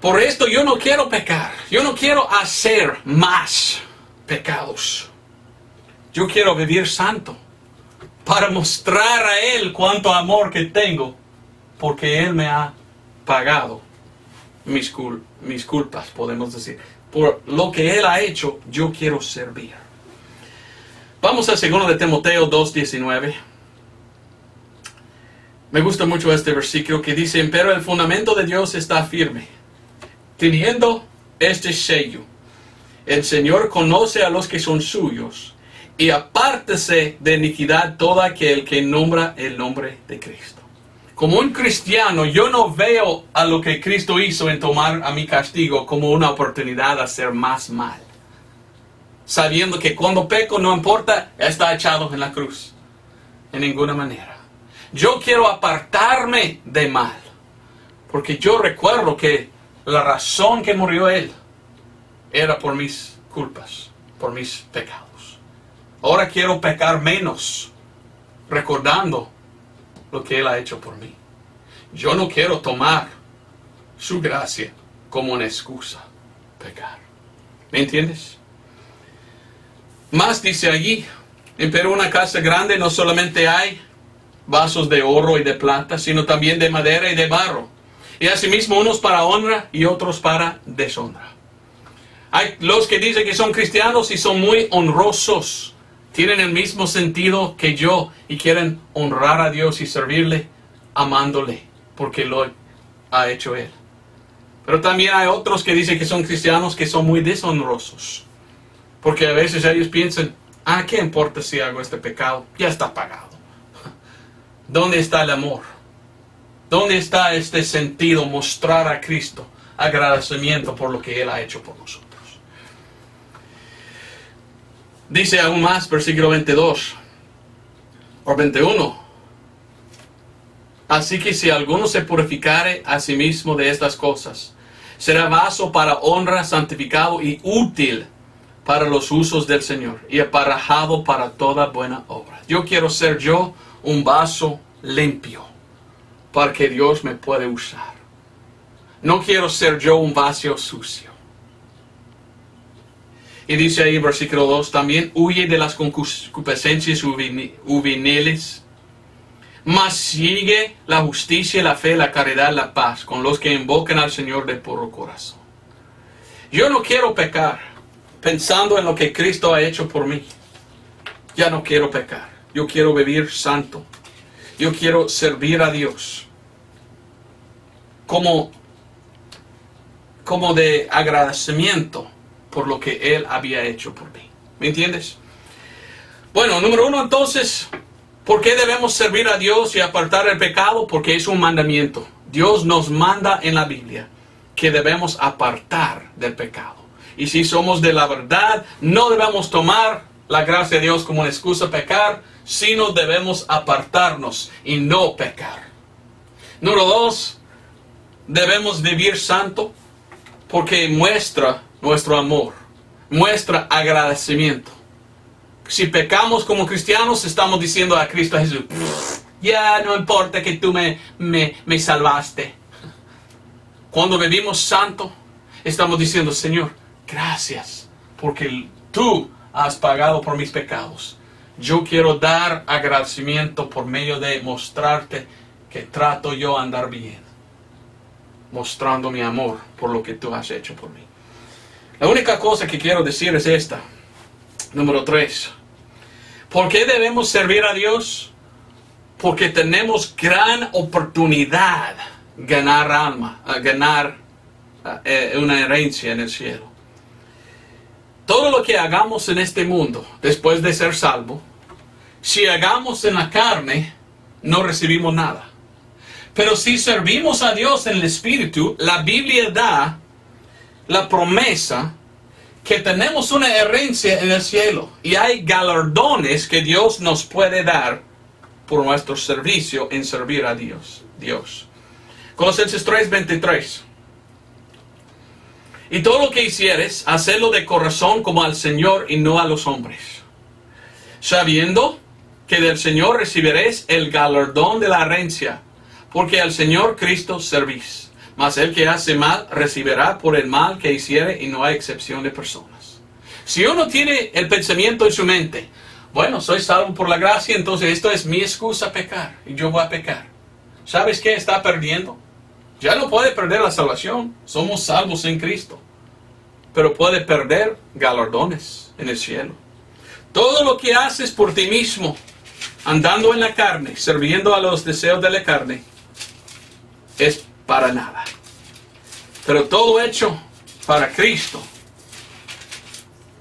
Por esto yo no quiero pecar. Yo no quiero hacer más pecados. Yo quiero vivir santo. Para mostrar a él cuánto amor que tengo. Porque él me ha pagado mis culpas, podemos decir. Por lo que él ha hecho, yo quiero servir. Vamos a 2 de Timoteo 2:19. Me gusta mucho este versículo que dice, pero el fundamento de Dios está firme, teniendo este sello. El Señor conoce a los que son suyos, y apártese de iniquidad todo aquel que nombra el nombre de Cristo. Como un cristiano, yo no veo a lo que Cristo hizo en tomar a mi castigo como una oportunidad de hacer más mal. Sabiendo que cuando peco no importa, está echado en la cruz. En ninguna manera. Yo quiero apartarme de mal. Porque yo recuerdo que la razón que murió Él era por mis culpas, por mis pecados. Ahora quiero pecar menos, recordando lo que Él ha hecho por mí. Yo no quiero tomar su gracia como una excusa pecar. ¿Me entiendes? Más dice allí, pero una casa grande no solamente hay vasos de oro y de plata, sino también de madera y de barro. Y asimismo unos para honra y otros para deshonra. Hay los que dicen que son cristianos y son muy honrosos. Tienen el mismo sentido que yo y quieren honrar a Dios y servirle amándole porque lo ha hecho Él. Pero también hay otros que dicen que son cristianos que son muy deshonrosos. Porque a veces ellos piensan, ¿qué importa si hago este pecado? Ya está pagado. ¿Dónde está el amor? ¿Dónde está este sentido? Mostrar a Cristo agradecimiento por lo que Él ha hecho por nosotros. Dice aún más, versículo 22 o 21. Así que si alguno se purificare a sí mismo de estas cosas, será vaso para honra, santificado y útil para los usos del Señor, y aparejado para toda buena obra. Yo quiero ser un vaso limpio, para que Dios me pueda usar. No quiero ser un vaso sucio. Y dice ahí, versículo 2, también huye de las concupiscencias juveniles, mas sigue la justicia, la fe, la caridad, la paz, con los que invocan al Señor de puro corazón. Yo no quiero pecar, pensando en lo que Cristo ha hecho por mí. Ya no quiero pecar. Yo quiero vivir santo. Yo quiero servir a Dios como de agradecimiento por lo que Él había hecho por mí. ¿Me entiendes? Bueno, número 1 entonces, ¿por qué debemos servir a Dios y apartar el pecado? Porque es un mandamiento. Dios nos manda en la Biblia que debemos apartar del pecado. Y si somos de la verdad, no debemos tomar la gracia de Dios como una excusa a pecar, sino debemos apartarnos y no pecar. Número 2, debemos vivir santo porque muestra nuestro amor, muestra agradecimiento. Si pecamos como cristianos, estamos diciendo a Cristo Jesús, ya no importa que tú me salvaste. Cuando vivimos santo, estamos diciendo, Señor, gracias, porque tú has pagado por mis pecados. Yo quiero dar agradecimiento por medio de mostrarte que trato yo a andar bien, mostrando mi amor por lo que tú has hecho por mí. La única cosa que quiero decir es esta. Número 3. ¿Por qué debemos servir a Dios? Porque tenemos gran oportunidad ganar alma, ganar una herencia en el cielo. Todo lo que hagamos en este mundo, después de ser salvo, si hagamos en la carne, no recibimos nada. Pero si servimos a Dios en el Espíritu, la Biblia da la promesa que tenemos una herencia en el cielo. Y hay galardones que Dios nos puede dar por nuestro servicio en servir a Dios. Colosenses 3:23. Y todo lo que hicieres, hacedlo de corazón como al Señor y no a los hombres, sabiendo que del Señor recibiréis el galardón de la herencia, porque al Señor Cristo servís. Mas el que hace mal recibirá por el mal que hiciere, y no hay excepción de personas. Si uno tiene el pensamiento en su mente, bueno, soy salvo por la gracia, entonces esto es mi excusa a pecar, y yo voy a pecar. ¿Sabes qué está perdiendo? Ya no puede perder la salvación. Somos salvos en Cristo. Pero puede perder galardones en el cielo. Todo lo que haces por ti mismo, andando en la carne, sirviendo a los deseos de la carne, es para nada. Pero todo hecho para Cristo.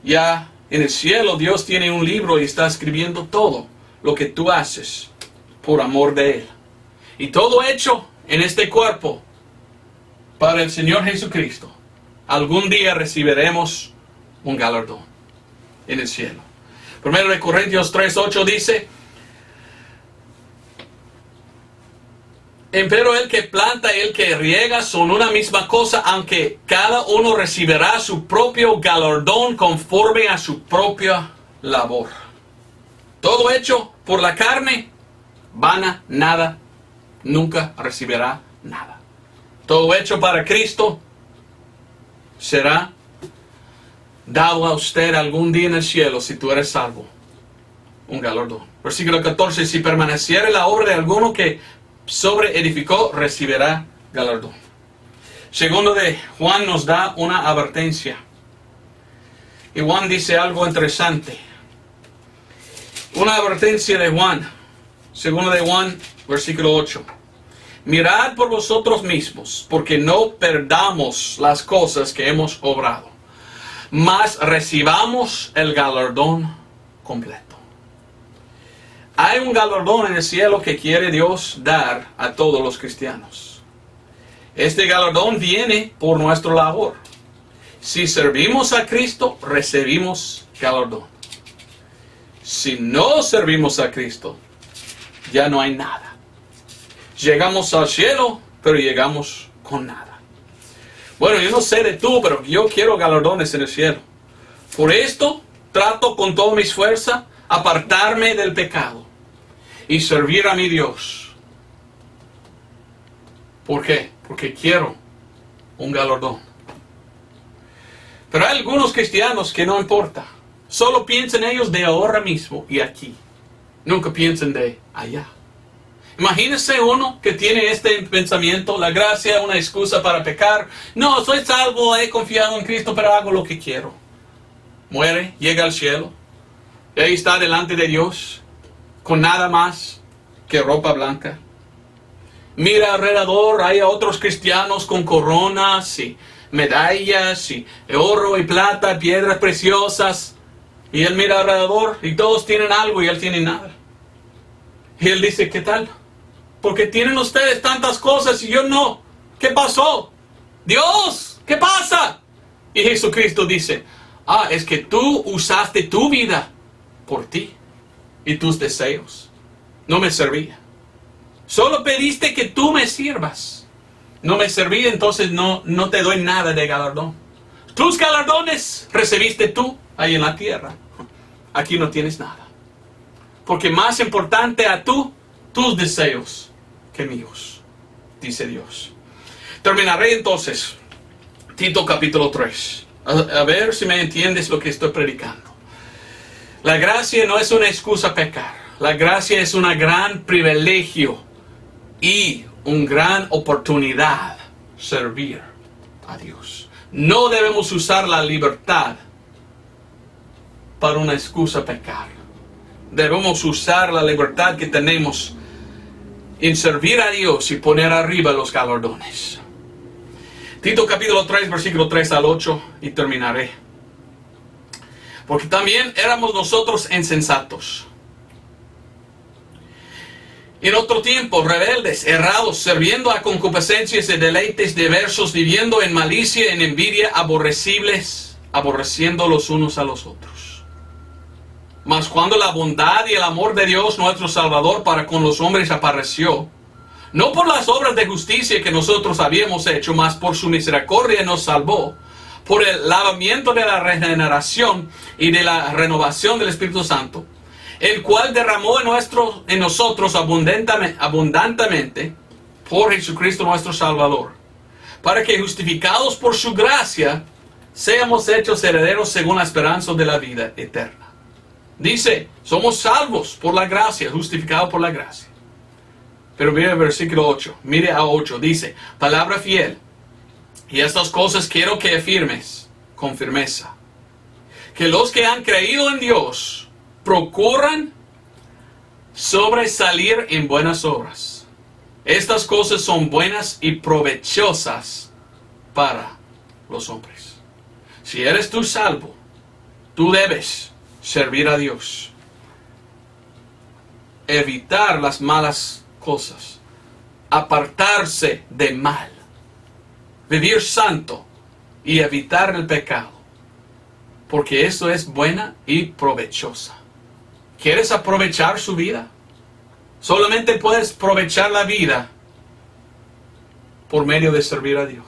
Ya en el cielo Dios tiene un libro y está escribiendo todo lo que tú haces por amor de Él. Y todo hecho en este cuerpo para el Señor Jesucristo. Algún día recibiremos un galardón en el cielo. 1 Corintios 3:8 dice, Empero el que planta y el que riega son una misma cosa, aunque cada uno recibirá su propio galardón conforme a su propia labor. Todo hecho por la carne, vana, nada, nunca recibirá nada. Todo hecho para Cristo será dado a usted algún día en el cielo, si tú eres salvo, un galardón. Versículo 14, si permaneciere la obra de alguno que sobre edificó, recibirá galardón. Segundo de Juan nos da una advertencia. Y Juan dice algo interesante. Una advertencia de Juan. Segundo de Juan, versículo 8. Mirad por vosotros mismos, porque no perdamos las cosas que hemos obrado, mas recibamos el galardón completo. Hay un galardón en el cielo que quiere Dios dar a todos los cristianos. Este galardón viene por nuestra labor. Si servimos a Cristo, recibimos galardón. Si no servimos a Cristo, ya no hay nada. Llegamos al cielo, pero llegamos con nada. Bueno, yo no sé de tú, pero yo quiero galardones en el cielo. Por esto, trato con toda mi fuerza apartarme del pecado y servir a mi Dios. ¿Por qué? Porque quiero un galardón. Pero hay algunos cristianos que no importa. Solo piensan ellos de ahora mismo y aquí. Nunca piensan de allá. Imagínese uno que tiene este pensamiento: la gracia es una excusa para pecar. No, soy salvo, he confiado en Cristo, pero hago lo que quiero. Muere, llega al cielo, y ahí está delante de Dios, con nada más que ropa blanca. Mira alrededor, hay a otros cristianos con coronas y medallas y oro y plata, piedras preciosas. Y él mira alrededor y todos tienen algo y él tiene nada. Y él dice: ¿qué tal? Porque tienen ustedes tantas cosas y yo no. ¿Qué pasó? Dios, ¿qué pasa? Y Jesucristo dice: es que tú usaste tu vida por ti y tus deseos. No me servía. Solo pediste que tú me sirvas. No me servía, entonces no te doy nada de galardón. Tus galardones recibiste tú ahí en la tierra. Aquí no tienes nada. Porque más importante a tus deseos que míos, dice Dios. Terminaré entonces Tito capítulo 3. A ver si me entiendes lo que estoy predicando. La gracia no es una excusa a pecar. La gracia es un gran privilegio y una gran oportunidad servir a Dios. No debemos usar la libertad para una excusa a pecar. Debemos usar la libertad que tenemos en servir a Dios y poner arriba los galardones. Tito capítulo 3, versículo 3 al 8, y terminaré. Porque también éramos nosotros insensatos. En otro tiempo, rebeldes, errados, sirviendo a concupiscencias y deleites diversos, viviendo en malicia, en envidia, aborrecibles, aborreciendo los unos a los otros. Mas cuando la bondad y el amor de Dios nuestro Salvador para con los hombres apareció, no por las obras de justicia que nosotros habíamos hecho, mas por su misericordia nos salvó, por el lavamiento de la regeneración y de la renovación del Espíritu Santo, el cual derramó en nosotros abundantemente por Jesucristo nuestro Salvador, para que justificados por su gracia, seamos hechos herederos según la esperanza de la vida eterna. Dice, somos salvos por la gracia, justificados por la gracia. Pero mire el versículo 8, mire a 8, dice, palabra fiel, y estas cosas quiero que afirmes con firmeza, que los que han creído en Dios procuran sobresalir en buenas obras. Estas cosas son buenas y provechosas para los hombres. Si eres tú salvo, tú debes servir a Dios, evitar las malas cosas, apartarse de mal, vivir santo y evitar el pecado, porque eso es buena y provechosa. ¿Quieres aprovechar su vida? Solamente puedes aprovechar la vida por medio de servir a Dios.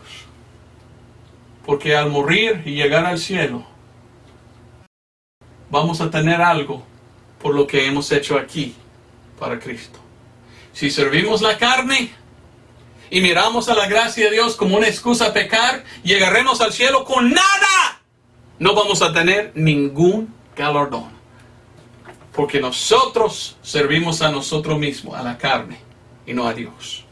Porque al morir y llegar al cielo, vamos a tener algo por lo que hemos hecho aquí para Cristo. Si servimos la carne y miramos a la gracia de Dios como una excusa a pecar, llegaremos al cielo con nada. No vamos a tener ningún galardón. Porque nosotros servimos a nosotros mismos, a la carne, y no a Dios.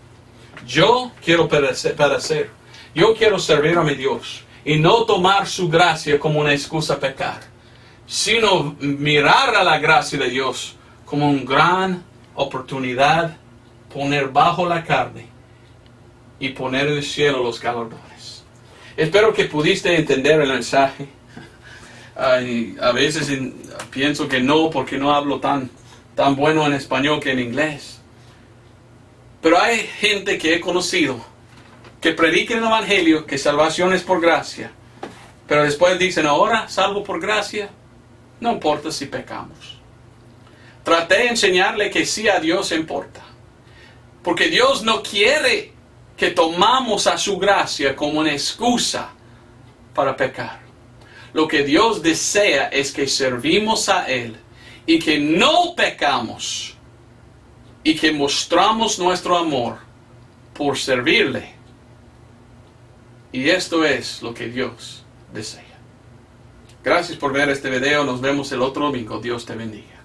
Yo quiero padecer. Yo quiero servir a mi Dios y no tomar su gracia como una excusa a pecar, sino mirar a la gracia de Dios como una gran oportunidad, poner bajo la carne y poner en el cielo los galardones. Espero que pudiste entender el mensaje. A veces pienso que no, porque no hablo tan bueno en español que en inglés. Pero hay gente que he conocido que predican el evangelio, que salvación es por gracia, pero después dicen, ahora salvo por gracia, no importa si pecamos. Traté de enseñarle que sí, a Dios importa, porque Dios no quiere que tomamos a su gracia como una excusa para pecar. Lo que Dios desea es que servimos a Él y que no pecamos y que mostramos nuestro amor por servirle. Y esto es lo que Dios desea. Gracias por ver este video. Nos vemos el otro domingo. Dios te bendiga.